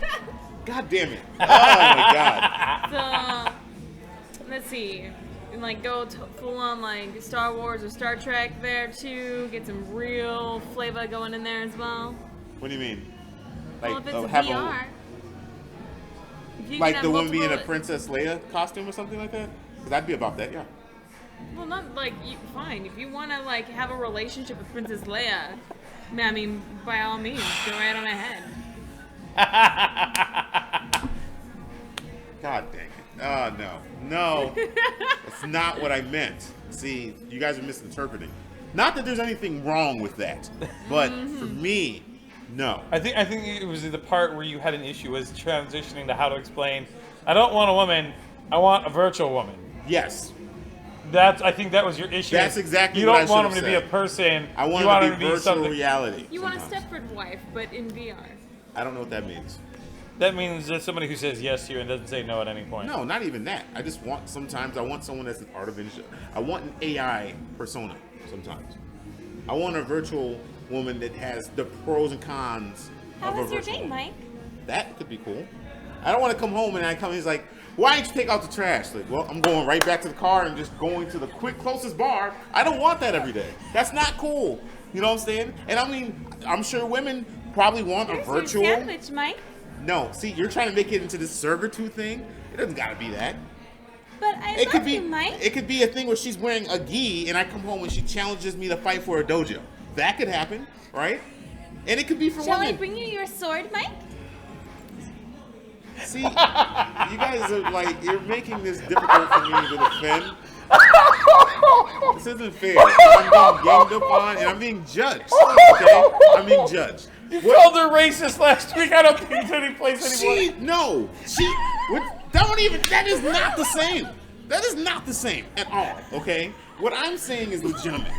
God damn it. Oh my god. So, let's see. And go full on Star Wars or Star Trek there too. Get some real flavor going in there as well. What do you mean? Well, if it's VR. Like the one being a Princess Leia costume or something like that? Because I'd be about that, yeah. Well, not fine. If you want to have a relationship with Princess Leia, I mean, by all means, go right on ahead. God dang it. Oh, no. That's not what I meant. See, you guys are misinterpreting. Not that there's anything wrong with that, but for me, no. I think it was the part where you had an issue was transitioning to how to explain. I don't want a woman. I want a virtual woman. Yes. I think that was your issue. That's exactly what I should have You don't want him to be a person. I want him to be virtual reality. You want a Stepford wife, but in VR. I don't know what that means. That means that somebody who says yes to you and doesn't say no at any point. No, not even that. I just want, sometimes I want someone that's an artificial. I want an AI persona sometimes. I want a virtual woman that has the pros and cons How of a was your virtual day, woman. Mike? That could be cool. I don't want to come home and he's like, why didn't you take out the trash? Like, well, I'm going right back to the car and just going to the closest bar. I don't want that every day. That's not cool. You know what I'm saying? And I mean, I'm sure women probably want a virtual. Your sandwich, Mike. No, see, you're trying to make it into this servitude thing. It doesn't gotta be that. But I love you, Mike. It could be a thing where she's wearing a gi and I come home and she challenges me to fight for a dojo. That could happen, right? And it could be for Shall women. I bring you your sword, Mike? See, you guys are like, you're making this difficult for me to defend. This isn't fair. I'm being ganged up on and I'm being judged. Okay? I'm being judged. You called her racist last week. I don't think it's any place anymore. That is not the same. That is not the same at all, okay? What I'm saying is legitimate.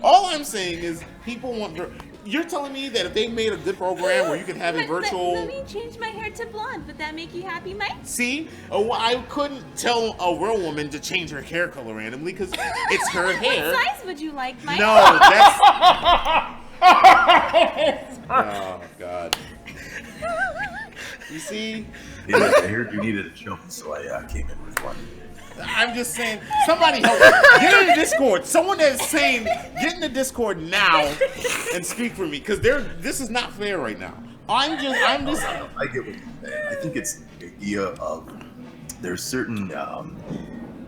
All I'm saying is people want... You're telling me that if they made a good program where you could have a virtual... Let me change my hair to blonde. Would that make you happy, Mike? See? I couldn't tell a real woman to change her hair color randomly because it's her hair. What size would you like, Mike? No, that's... Oh, God. You see? I heard you needed a jump, so I came in with one. I'm just saying, somebody help me. Get in the Discord. Someone that's saying, get in the Discord now and speak for me, because this is not fair right now. I'm just. I get what you're saying. I think it's the idea of there's certain,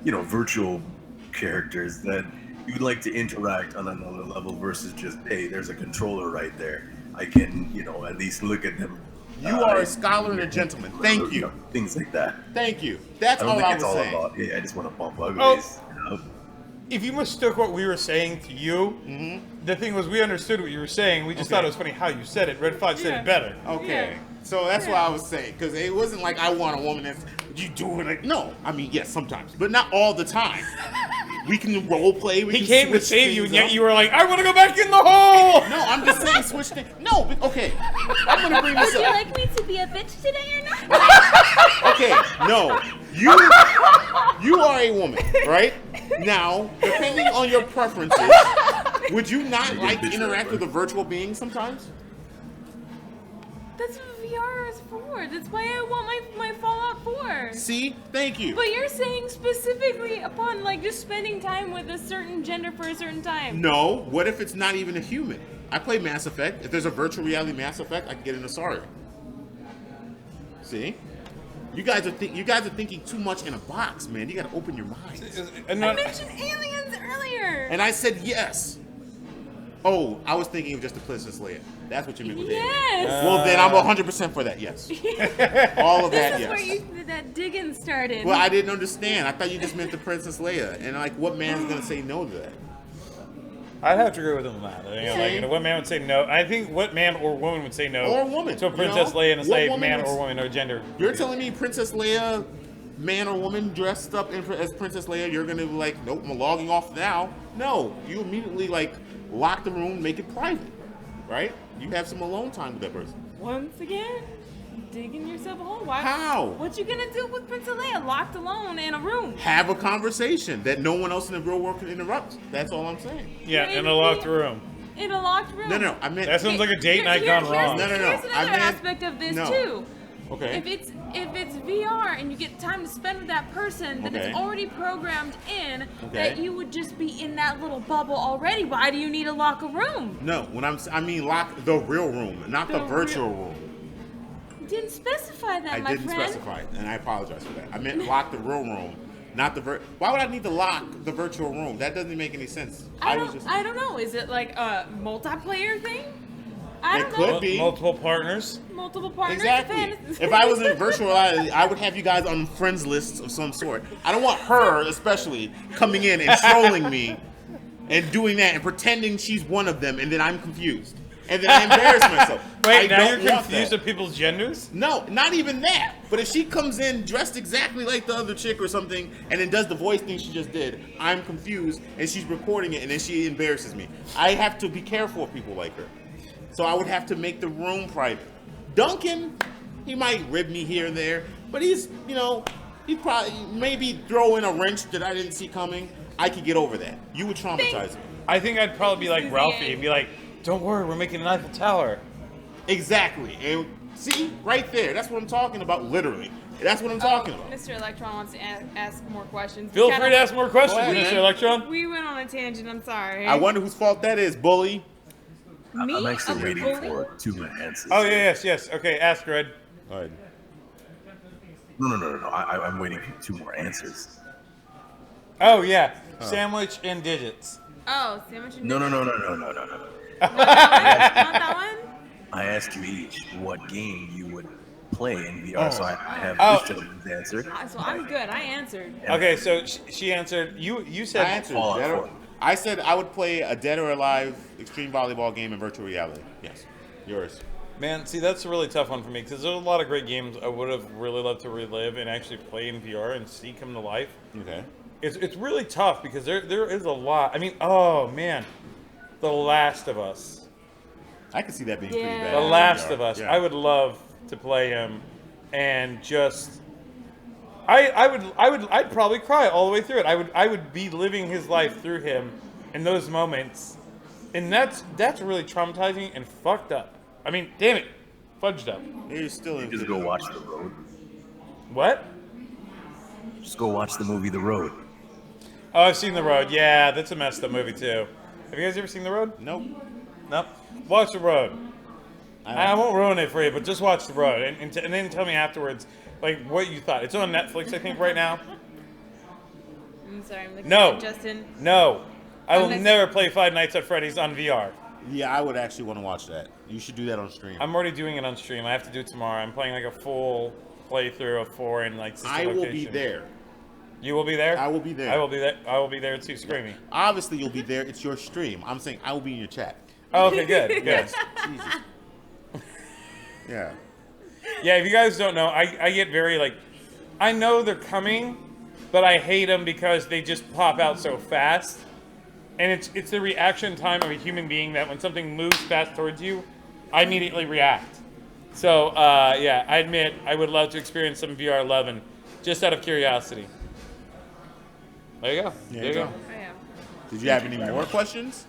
virtual characters that you'd like to interact on another level versus just, hey, there's a controller right there. I can, at least look at them. You are a scholar and a gentleman. Thank you. Things like that. Thank you. That's all I was saying. I just want to bump uglies. If you mistook what we were saying to you, the thing was we understood what you were saying. We just thought it was funny how you said it. Red Flag said it better. Okay. Yeah. So that's what I was saying. Because it wasn't like I want a woman that's, you do it like, no. I mean, yes, sometimes. But not all the time. We can role play. He came to save you, and yet you were like, I want to go back in the hole. No, I'm just saying switch things. No, but okay. I'm going to bring this up. Would you like me to be a bitch today or not? Okay, no. You are a woman, right? Now, depending on your preferences, would you not like to interact with a virtual being sometimes? That's what VR is for. That's why I want my Fallout 4. See? Thank you. But you're saying specifically upon just spending time with a certain gender for a certain time. No. What if it's not even a human? I play Mass Effect. If there's a virtual reality Mass Effect, I can get into Sorry. See? You guys are thinking too much in a box, man. You got to open your minds. I mentioned aliens earlier. And I said yes. Oh, I was thinking of just the Princess Leia. That's what you meant with aliens. Yes. Well, then I'm 100% for that, yes. All of that, yes. This is where that digging started. Well, I didn't understand. I thought you just meant the Princess Leia. And, what man's going to say no to that? I'd have to agree with him on that. What man would say no? I think what man or woman would say no. Or woman. To a Princess Leia and say man or woman or gender. You're telling me Princess Leia, man or woman dressed up as Princess Leia, you're going to be like, nope, I'm logging off now. No. You immediately, lock the room, make it private. Right? You have some alone time with that person. Once again, digging yourself a hole. Why? How? What you gonna do with Princess Leia locked alone in a room? Have a conversation that no one else in the real world can interrupt. That's all I'm saying. Yeah, in a locked room. In a locked room. No, I meant... That sounds like a date night gone wrong. No. Here's another aspect of this, too. Okay. If it's VR and you get time to spend with that person, then it's already programmed in that you would just be in that little bubble already. Why do you need to lock a room? No, I mean lock the real room, not the virtual room. You didn't specify that, my friend. I didn't specify it, and I apologize for that. I meant lock the real room, not the Why would I need to lock the virtual room? That doesn't make any sense. I don't know. Is it like a multiplayer thing? It could be. Multiple partners. Multiple partners. Exactly. If I was in virtual reality, I would have you guys on friends lists of some sort. I don't want her, especially, coming in and trolling me and doing that and pretending she's one of them, and then I'm confused. And then I embarrass myself. Wait, now you're confused of people's genders? No, not even that. But if she comes in dressed exactly like the other chick or something and then does the voice thing she just did, I'm confused and she's recording it and then she embarrasses me. I have to be careful of people like her. So I would have to make the room private. Duncan, he might rib me here and there, but he's he'd probably maybe throw in a wrench that I didn't see coming. I could get over that. You would traumatize me. I think I'd probably be like Ralphie and be like, don't worry, we're making an Eiffel Tower. Exactly. And see, right there, that's what I'm talking about, literally. That's what I'm talking about. Mr. Electron wants to ask more questions. Feel free to ask more questions, Mr. Electron. We went on a tangent, I'm sorry. I wonder whose fault that is, bully. Me? I'm actually waiting for 2 more answers. Oh, yes. Okay, ask Red. All right. No. I'm waiting for 2 more answers. Oh, yeah. Sandwich and digits. Oh, sandwich and No. Not that one? I asked you each what game you would play in VR, so I have this gentleman's answer. So I'm good. I answered. Okay, so she answered. You said I answered. Fallout Dead or, 4. I said I would play a Dead or Alive extreme volleyball game in virtual reality. Yes. Yours. Man, see, that's a really tough one for me because there's a lot of great games I would have really loved to relive and actually play in VR and see come to life. Okay. It's really tough because there is a lot. I mean, oh man, The Last of Us. I can see that being pretty bad. The Last in VR. of Us. Yeah. I would love to play him, and just I'd probably cry all the way through it. I would be living his life through him in those moments, and that's really traumatizing and fucked up. I mean, damn it, fudged up. You're still in. Just go watch The Road. What? Just go watch the movie The Road. Oh, I've seen The Road. Yeah, that's a messed up movie too. Have you guys ever seen The Road? Nope. Nope. Watch The Road. I won't ruin it for you, but just watch The Road and then tell me afterwards, like, what you thought. It's on Netflix, I think, right now. I'm sorry, I'm looking No. at Justin. No. I will next- never play Five Nights at Freddy's on VR. Yeah, I would actually want to watch that. You should do that on stream. I'm already doing it on stream. I have to do it tomorrow. I'm playing like a full playthrough of 4 in like sister I will be location. there. You will be there? I will be there. I will be there. I will be there too, screaming. Obviously, you'll be there. It's your stream. I'm saying I will be in your chat. Oh, okay, good. Good. Jesus. Yeah. Yeah, if you guys don't know, I get very like, I know they're coming, but I hate them because they just pop out so fast. And it's the reaction time of a human being that when something moves fast towards you, I immediately react. So, yeah, I admit I would love to experience some VR 11 just out of curiosity. There you go. There There you go. Oh, yeah. Did you have any more questions?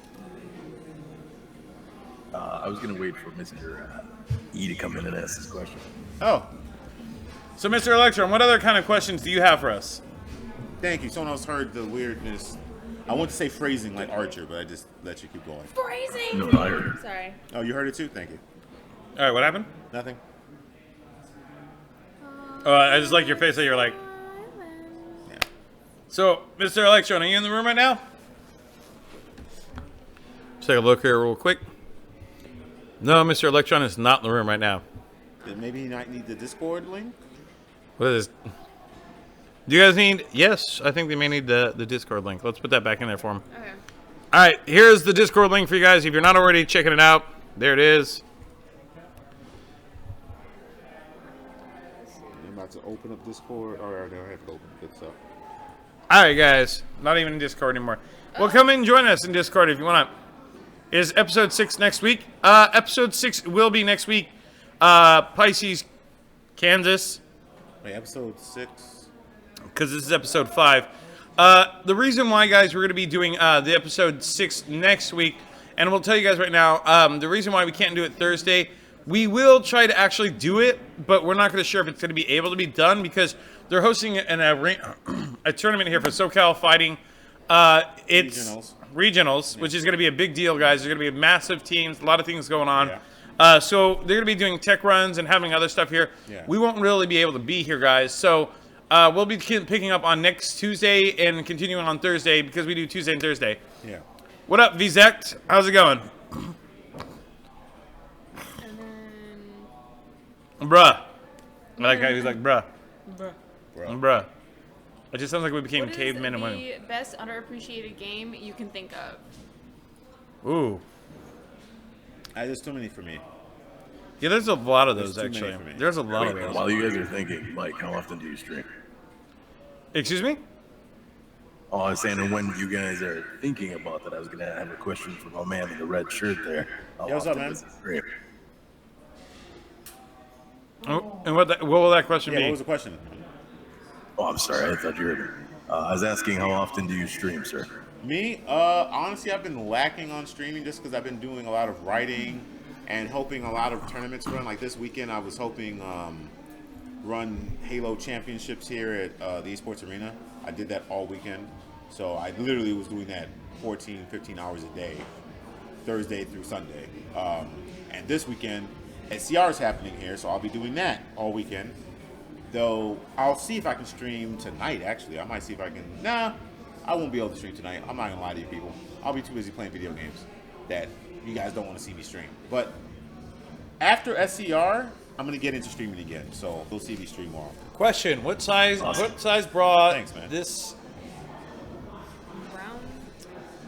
I was gonna wait for Mr. E to come in and ask this question. Oh, So, Mr. Electron, what other kind of questions do you have for us? thank you. Someone else heard the weirdness. I want to say phrasing like Archer, but I just let you keep going. Phrasing. No, I heard it. Sorry. Oh, you heard it too? Thank you. All right, what happened? Nothing. I just like your face that you're like. Yeah. So, Mr. Electron, are you in the room right now? Let's take a look here real quick. No, Mr. Electron is not in the room right now. Then maybe you might need the Discord link. What is this? Do you guys need? Yes, I think they may need the Discord link. Let's put that back in there for them. Okay. All right, here's the Discord link for you guys. If you're not already checking it out, there it is. I'm about to open up Discord. Or I don't have to open it. Good stuff. All right, guys. Not even in Discord anymore. Well, come in and join us in Discord if you want to. Is episode 6 next week? Episode 6 will be next week. Pisces, Kansas. Wait, episode 6. Because this is episode 5. The reason why, guys, we're going to be doing the episode 6 next week, and we'll tell you guys right now, the reason why we can't do it Thursday, we will try to actually do it, but we're not going to sure if it's going to be able to be done because they're hosting a tournament here for SoCal Fighting. It's regionals, which is going to be a big deal, guys. There's going to be massive teams, a lot of things going on. Yeah. So they're going to be doing tech runs and having other stuff here. Yeah. We won't really be able to be here, guys. So we'll be picking up on next Tuesday and continuing on Thursday because we do Tuesday and Thursday. Yeah. What up, Vizect? How's it going? And then. Bruh. I like how he's like, bruh. Bruh. Bruh. It just sounds like we became What is cavemen and women. the best underappreciated game you can think of? Ooh. There's too many for me. Yeah, there's a lot of those, There's too many actually. for me. There's a lot of Wait, those. while you guys are thinking, Mike, how often do you stream? Excuse me? Oh, I was saying, and when you guys are thinking about that, I was gonna have a question for my man in the red shirt there. How Yo, what's up, often man? does he stream? Oh, and what will that question Yeah, be? what was the question? Oh, I'm sorry, I thought you heard me. I was asking, how often do you stream, sir? Me? Honestly, I've been lacking on streaming just because I've been doing a lot of writing and hoping a lot of tournaments run. Like this weekend, I was hoping run Halo Championships here at the Esports Arena. I did that all weekend. So I literally was doing that 14, 15 hours a day, Thursday through Sunday. And this weekend, SCR is happening here, so I'll be doing that all weekend. Though I'll see if I can stream tonight, actually. I might see if I can. Nah, I won't be able to stream tonight. I'm not going to lie to you people. I'll be too busy playing video games that you guys don't want to see me stream. But after SCR, I'm gonna get into streaming again, so you'll see me stream more often. Question: What size bra? Thanks, man. This Brown.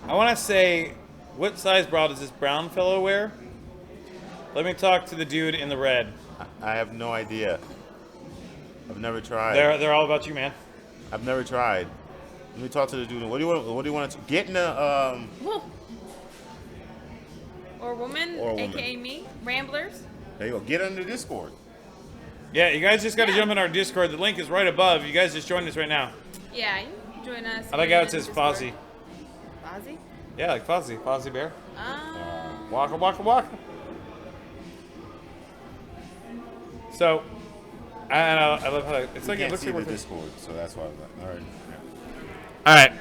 I want to say, what size bra does this brown fellow wear? Let me talk to the dude in the red. I have no idea. I've never tried. They're all about you, man. I've never tried. Let me talk to the dude. What do you want to get in a Or woman, aka me, Ramblers. There you go. Get on the Discord. Yeah, you guys just got to jump in our Discord. The link is right above. You guys just joined us right now. Yeah, you can join us. I like how it says Fozzie. Fozzie? Yeah, like Fozzie. Fozzie Bear. Waka, waka, waka. So, I love how it's like it looks like we're Discord, so that's why. All right. All right.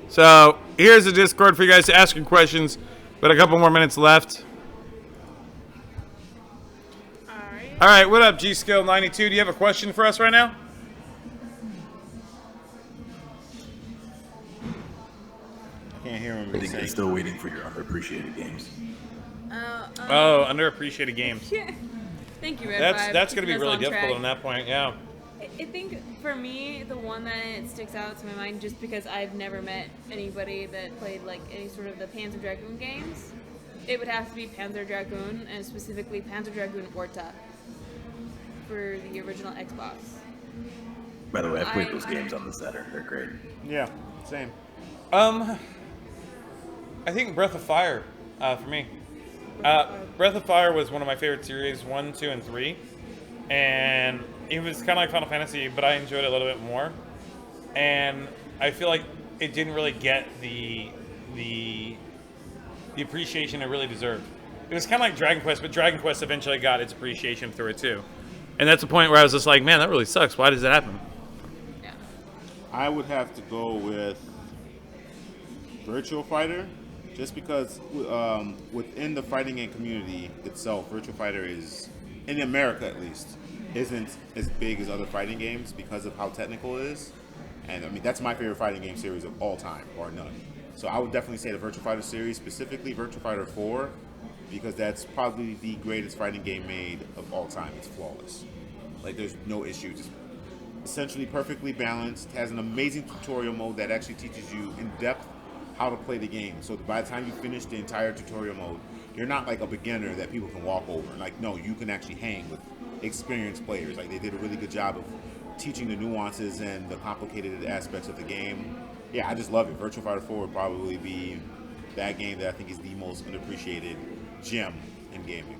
So here's the Discord for you guys to ask your questions. But a couple more minutes left. All right. What up, G-Skill92? Do you have a question for us right now? I can't hear him. I think they're still waiting for your underappreciated games. Oh, underappreciated games. Yeah. Thank you, Red Vibe. That's going to be Keeping really us on difficult track. on that point, yeah. I think for me, the one that sticks out to my mind, just because I've never met anybody that played like any sort of the Panzer Dragoon games, it would have to be Panzer Dragoon, and specifically Panzer Dragoon Orta for the original Xbox. By the way, I played those games on the Saturn. They're great. Yeah, same. I think Breath of Fire for me. Breath of Fire was one of my favorite series, 1, 2, and 3. And it was kind of like Final Fantasy, but I enjoyed it a little bit more. And I feel like it didn't really get the appreciation it really deserved. It was kind of like Dragon Quest, but Dragon Quest eventually got its appreciation through it too. And that's the point where I was just like, man, that really sucks. Why does that happen? Yeah. I would have to go with Virtual Fighter, just because within the fighting game community itself, Virtual Fighter is, in America at least, isn't as big as other fighting games because of how technical it is. And I mean, that's my favorite fighting game series of all time, bar none. So I would definitely say the Virtual Fighter series, specifically Virtual Fighter 4, because that's probably the greatest fighting game made of all time. It's flawless. Like, there's no issue. Just essentially perfectly balanced. Has an amazing tutorial mode that actually teaches you in depth how to play the game. So by the time you finish the entire tutorial mode, you're not like a beginner that people can walk over. Like, no, you can actually hang with experienced players. Like, they did a really good job of teaching the nuances and the complicated aspects of the game. Yeah, I just love it. Virtual Fighter 4 would probably be that game that I think is the most underappreciated gem in gaming.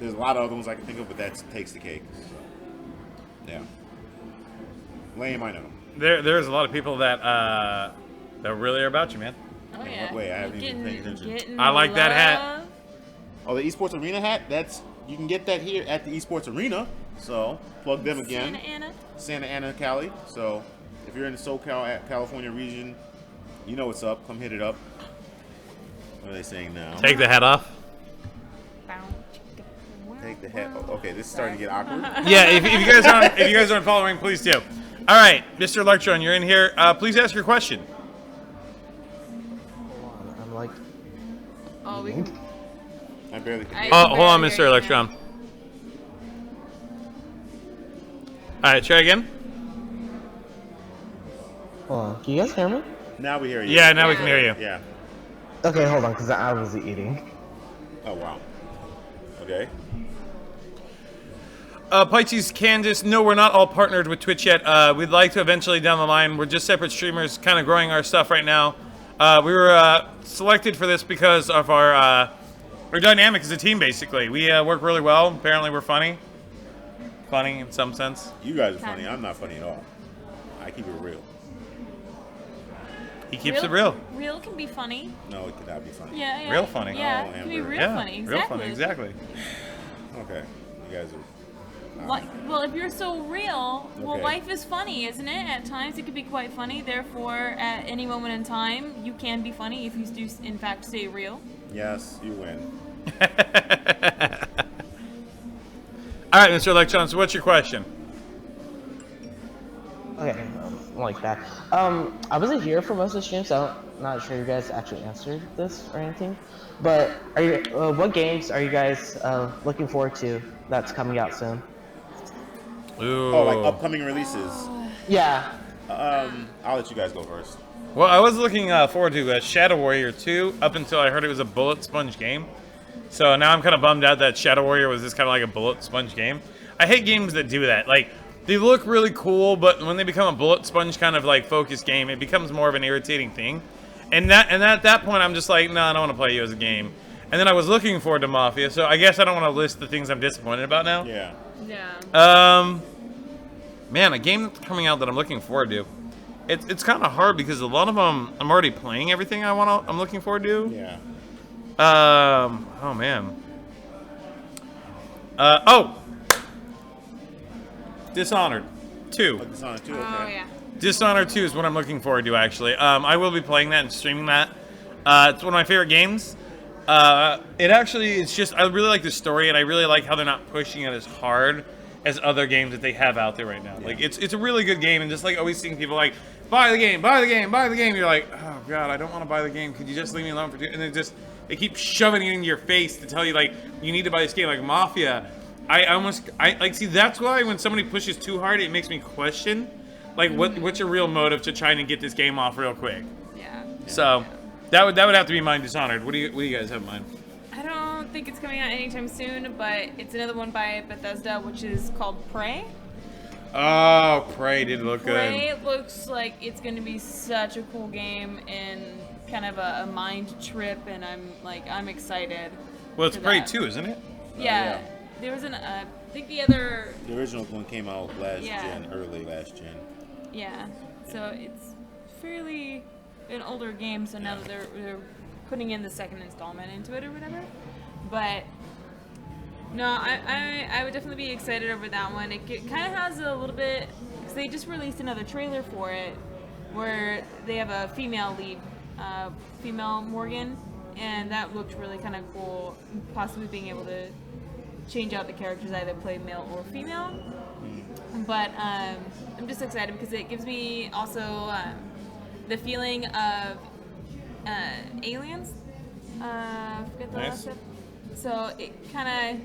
There's a lot of other ones I can think of, but that takes the cake. So, yeah. Lame, I know. There's a lot of people that really are about you, man. Oh yeah. Wait, I haven't even paid attention. I like that hat. Oh, the Esports Arena hat? You can get that here at the Esports Arena. So, plug them again. Santa Ana, Cali. So, if you're in the SoCal, California region, you know what's up. Come hit it up. What are they saying now? Take the hat off. Take the hat. Oh, okay, this is starting to get awkward. Yeah, if you guys aren't following, please do. All right, Mr. Electron, you're in here. Please ask your question. I'm like. Oh, we can. I barely can. Hold on, Mr. Electron. All right, try again. Hold on. Can you guys hear me? Now we hear you. Yeah, now we can hear you. Yeah. Okay, hold on, because I was eating. Oh, wow. Okay. Pisces, Candace, no, we're not all partnered with Twitch yet. We'd like to eventually down the line. We're just separate streamers, kind of growing our stuff right now. We were selected for this because of our dynamic as a team, basically. We work really well. Apparently, we're funny. Funny in some sense. You guys are funny. I'm not funny at all. I keep it real. He keeps it real. Real can be funny. No, it cannot be funny. Yeah. Real funny. Yeah, Oh, it can be Amber. real Yeah, funny. real funny, exactly. Okay. You guys are... Well, if you're so real, well, Okay. life is funny, isn't it? At times it can be quite funny. Therefore, at any moment in time, you can be funny if you do, in fact, stay real. Yes, you win. All right, Mr. Electron, so what's your question? Okay, like that. I wasn't here for most of the stream, so I'm not sure you guys actually answered this or anything. But are you? What games are you guys looking forward to that's coming out soon? Ooh. Oh, like upcoming releases. Yeah. I'll let you guys go first. Well, I was looking forward to Shadow Warrior 2 up until I heard it was a bullet sponge game. So now I'm kind of bummed out that Shadow Warrior was just kind of like a bullet sponge game. I hate games that do that. Like, they look really cool, but when they become a bullet sponge kind of like focused game, it becomes more of an irritating thing. And at that point, I'm just like, no, I don't want to play you as a game. And then I was looking forward to Mafia, so I guess I don't want to list the things I'm disappointed about now. Yeah. Yeah. Man, a game that's coming out that I'm looking forward to. It's kind of hard because a lot of them I'm already playing everything I'm looking forward to. Yeah. Oh man. Dishonored 2. Oh, Dishonored 2, okay. Oh yeah. Dishonored 2 is what I'm looking forward to, actually. I will be playing that and streaming that. It's one of my favorite games. It's just, I really like the story, and I really like how they're not pushing it as hard as other games that they have out there right now. Yeah. Like, it's a really good game, and just like always seeing people like, buy the game, buy the game, buy the game. You're like, oh god, I don't want to buy the game. Could you just leave me alone for 2? And they keep shoving it into your face to tell you, like, you need to buy this game. Like Mafia, see, that's why when somebody pushes too hard, it makes me question, like, what's your real motive to trying to get this game off real quick? Yeah. So, that would have to be mine, Dishonored. What do you guys have in mind? I don't think it's coming out anytime soon, but it's another one by Bethesda, which is called Prey. Oh, Prey did look Prey good. looks like it's going to be such a cool game and kind of a mind trip, and I'm excited. Well, it's for Prey that. 2, isn't it? Yeah. There was I think the other. The original one came out Yeah. early last gen. Yeah. So it's fairly an older game, so now that they're putting in the second installment into it or whatever. But no, I would definitely be excited over that one. It kind of has a little bit, because they just released another trailer for it where they have a female lead, female Morgan, and that looked really kind of cool, possibly being able to change out the characters, either play male or female. But I'm just excited because it gives me also the feeling of Aliens. Forget the last step. So it kind of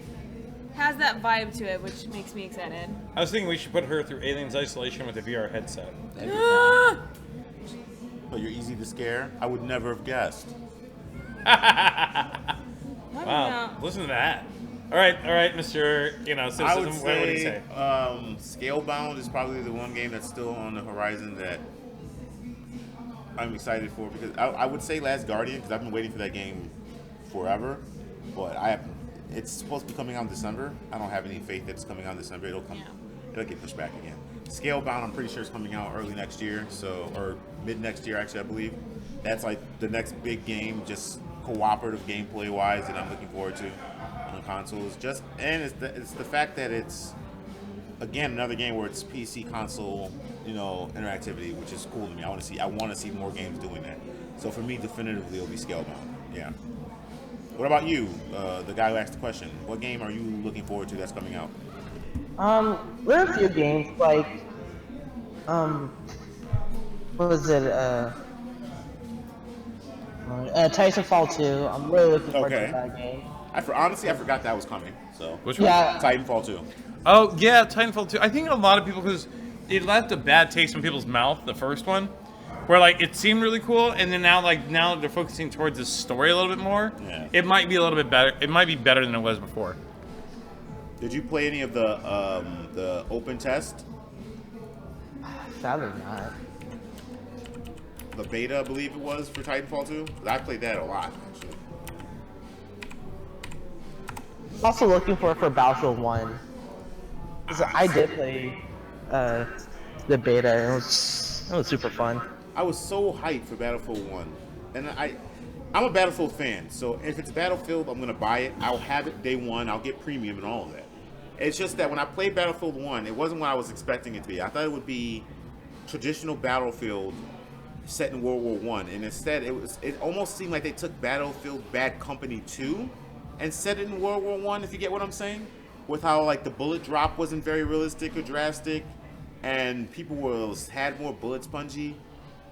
has that vibe to it, which makes me excited. I was thinking we should put her through Aliens Isolation with a VR headset. But you're easy to scare. I would never have guessed. Wow, listen to that. All right, Mr. Cynicism, I would what do you say? Scalebound is probably the one game that's still on the horizon that I'm excited for, because I would say Last Guardian, because I've been waiting for that game forever, but it's supposed to be coming out in December. I don't have any faith that it's coming out in December. It'll get pushed back again. Scalebound, I'm pretty sure is coming out early next year, or mid next year actually, I believe. That's like the next big game, just cooperative gameplay wise, that I'm looking forward to on consoles. And it's the fact that it's, again, another game where it's PC console, interactivity, which is cool to me. I want to see more games doing that. So for me, definitively, it'll be Scalebound. Yeah. What about you, the guy who asked the question? What game are you looking forward to that's coming out? There are a few games like, what was it? Titanfall 2. I'm really looking forward to that game. Honestly, I forgot that was coming. So which one? Yeah. Titanfall 2. Oh yeah, Titanfall 2. I think a lot of people, because it left a bad taste in people's mouth, the first one, where like it seemed really cool, and then now they're focusing towards the story a little bit more. Yeah. It might be a little bit better. It might be better than it was before. Did you play any of the open test? Sadly not. The beta, I believe it was, for Titanfall 2? I played that a lot, actually. Also looking for Battlefield 1. I did play the beta, and it was super fun. I was so hyped for Battlefield 1. And I'm a Battlefield fan, so if it's Battlefield, I'm going to buy it. I'll have it day one. I'll get premium and all of that. It's just that when I played Battlefield 1, it wasn't what I was expecting it to be. I thought it would be traditional Battlefield set in World War I, and instead it almost seemed like they took Battlefield Bad Company 2 and set it in World War I, if you get what I'm saying, with how like the bullet drop wasn't very realistic or drastic, and people had more bullet spongy.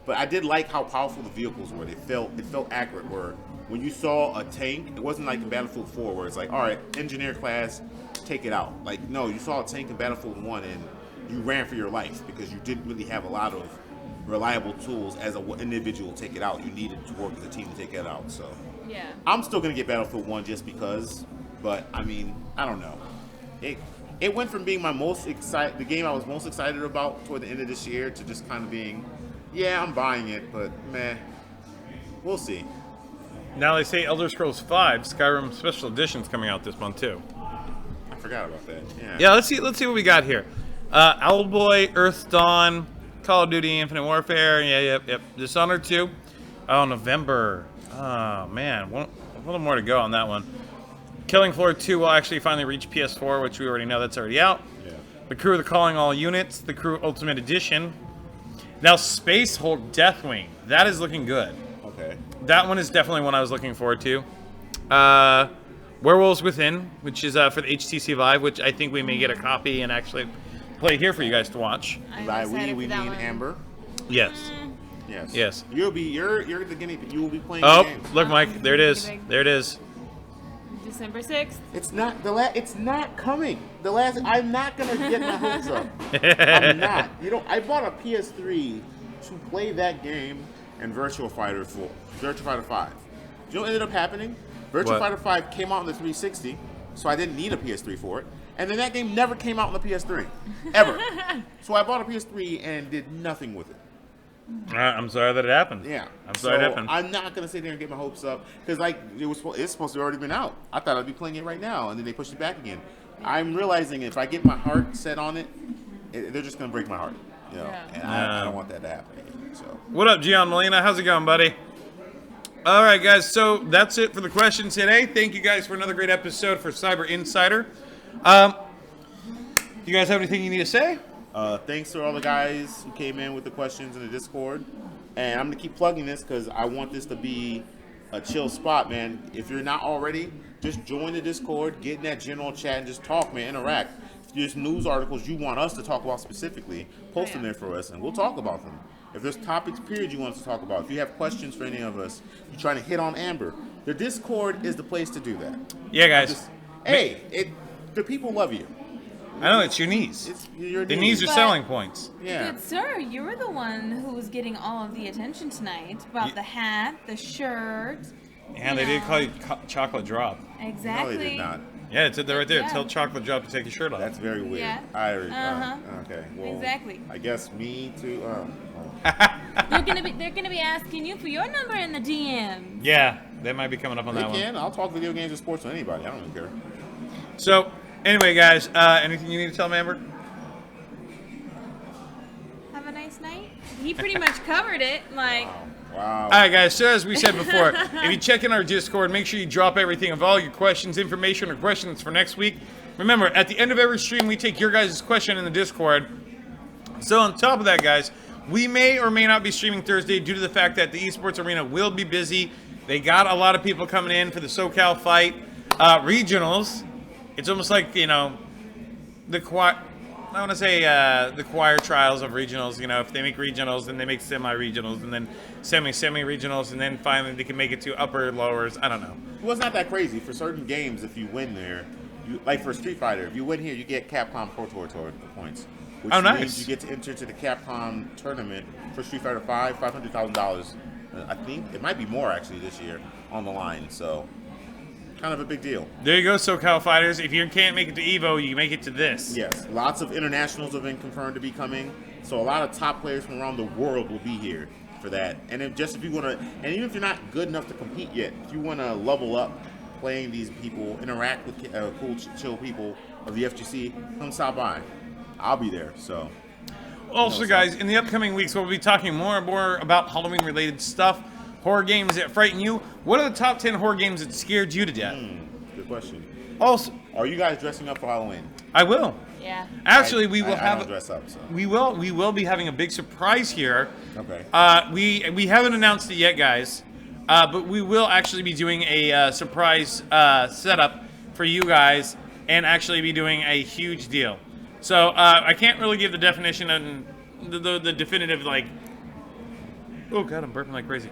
But I did like how powerful the vehicles were. It felt accurate. Where when you saw a tank, it wasn't like in Battlefield 4 where it's like, all right, engineer class, take it out. Like, no, you saw a tank in Battlefield 1 and you ran for your life because you didn't really have a lot of reliable tools as an individual to take it out. You needed to work as a team to take it out. So Yeah. I'm still gonna get Battlefield 1 just because. But I mean, I don't know. It went from being the game I was most excited about toward the end of this year to just kind of being, yeah, I'm buying it, but meh. We'll see. Now they say Elder Scrolls 5 Skyrim Special Edition's coming out this month too. I forgot about that. Yeah. Yeah, let's see what we got here. Owlboy, Earth Dawn, Call of Duty Infinite Warfare, yep. Dishonored 2. Oh, November. Oh man, a little more to go on that one. Killing Floor 2 will actually finally reach PS4, which we already know that's already out. Yeah. The Crew of the Calling All Units, The Crew Ultimate Edition. Now Space Hulk Deathwing. That is looking good. Okay. That one is definitely one I was looking forward to. Werewolves Within, which is for the HTC Vive, which I think we may get a copy and actually play here for you guys to watch. By we mean Amber. Yes. Yes. Yes. You're the guinea pig. You will be playing Oh, the game. look, Mike. There it is. There it is. December 6th. It's not it's not coming. I'm not gonna get my hopes up. I'm not. I bought a PS3 to play that game and Virtua Fighter 5. Do you know what ended up happening? Virtua Fighter 5 came out on the 360, so I didn't need a PS3 for it. And then that game never came out on the PS3. Ever. So I bought a PS3 and did nothing with it. I'm sorry that it happened. Yeah. I'm sorry it happened. I'm not going to sit there and get my hopes up because it's supposed to have already been out. I thought I'd be playing it right now, and then they pushed it back again. I'm realizing if I get my heart set on it, they're just going to break my heart. And I don't want that to happen again. So. What up, Gian Molina? How's it going, buddy? All right, guys. So that's it for the questions today. Thank you guys for another great episode for Syber Insider. You guys have anything you need to say? Thanks to all the guys who came in with the questions in the Discord. And I'm going to keep plugging this because I want this to be a chill spot, man. If you're not already, just join the Discord, get in that general chat, and just talk, man, interact. If there's news articles you want us to talk about specifically, post them there for us, and we'll talk about them. If there's topics, period, you want us to talk about, if you have questions for any of us, you're trying to hit on Amber, the Discord is the place to do that. Yeah, guys. The people love you. I know, it's your knees. The knees are selling points. Yeah. Good sir, you were the one who was getting all of the attention tonight about the hat, the shirt. Yeah, they did call you Chocolate Drop. Exactly. No, they did not. Yeah, it said that right there. Yeah. Tell Chocolate Drop to take your shirt off. That's very weird. Yeah. Okay. Well, exactly. I guess me too. They're gonna be asking you for your number in the DM. Yeah, they might be coming up on that one. I'll talk video games and sports with anybody. I don't even care. So, anyway, guys, anything you need to tell me, Amber? Have a nice night. He pretty much covered it. Like. Wow. All right, guys. So as we said before, if you check in our Discord, make sure you drop everything of all your questions, information, or questions for next week. Remember, at the end of every stream, we take your guys' question in the Discord. So on top of that, guys, we may or may not be streaming Thursday due to the fact that the esports arena will be busy. They got a lot of people coming in for the SoCal fight. Regionals. It's almost like, the choir. I want to say the choir trials of regionals. If they make regionals, then they make semi-regionals, and then semi-regionals, and then finally they can make it to upper lowers. I don't know. Well, it's not that crazy. For certain games, if you win there, like for Street Fighter, if you win here, you get Capcom Pro Tour points. Which means you get to enter to the Capcom tournament for Street Fighter 5, $500,000. I think it might be more actually this year on the line. So. Kind of a big deal. There you go, SoCal Fighters. If you can't make it to EVO, you make it to this. Yes, lots of internationals have been confirmed to be coming. So a lot of top players from around the world will be here for that. And if you want to, and even if you're not good enough to compete yet, if you want to level up playing these people, interact with cool, chill people of the FGC, come stop by. I'll be there. So. Also, guys, in the upcoming weeks, we'll be talking more and more about Halloween-related stuff. Horror games that frighten you. What are the top 10 horror games that scared you to death? Good question. Also, are you guys dressing up for Halloween? I will. Yeah. Actually, we I don't dress up. So. We will be having a big surprise here. Okay. We haven't announced it yet, guys, but we will actually be doing a surprise setup for you guys, and actually be doing a huge deal. So I can't really give the definition and the definitive, like, oh god, I'm burping like crazy.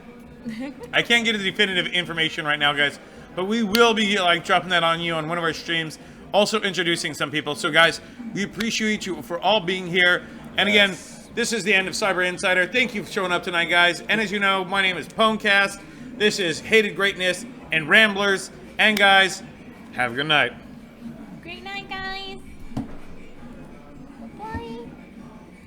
I can't get the definitive information right now, guys, but we will be like dropping that on you on one of our streams, also introducing some people. So guys, we appreciate you for all being here. And again, this is the end of Syber Insider. Thank you for showing up tonight, guys. And as you know, my name is Ponecast. This is Hated Greatness and Ramblers. And guys, have a good night.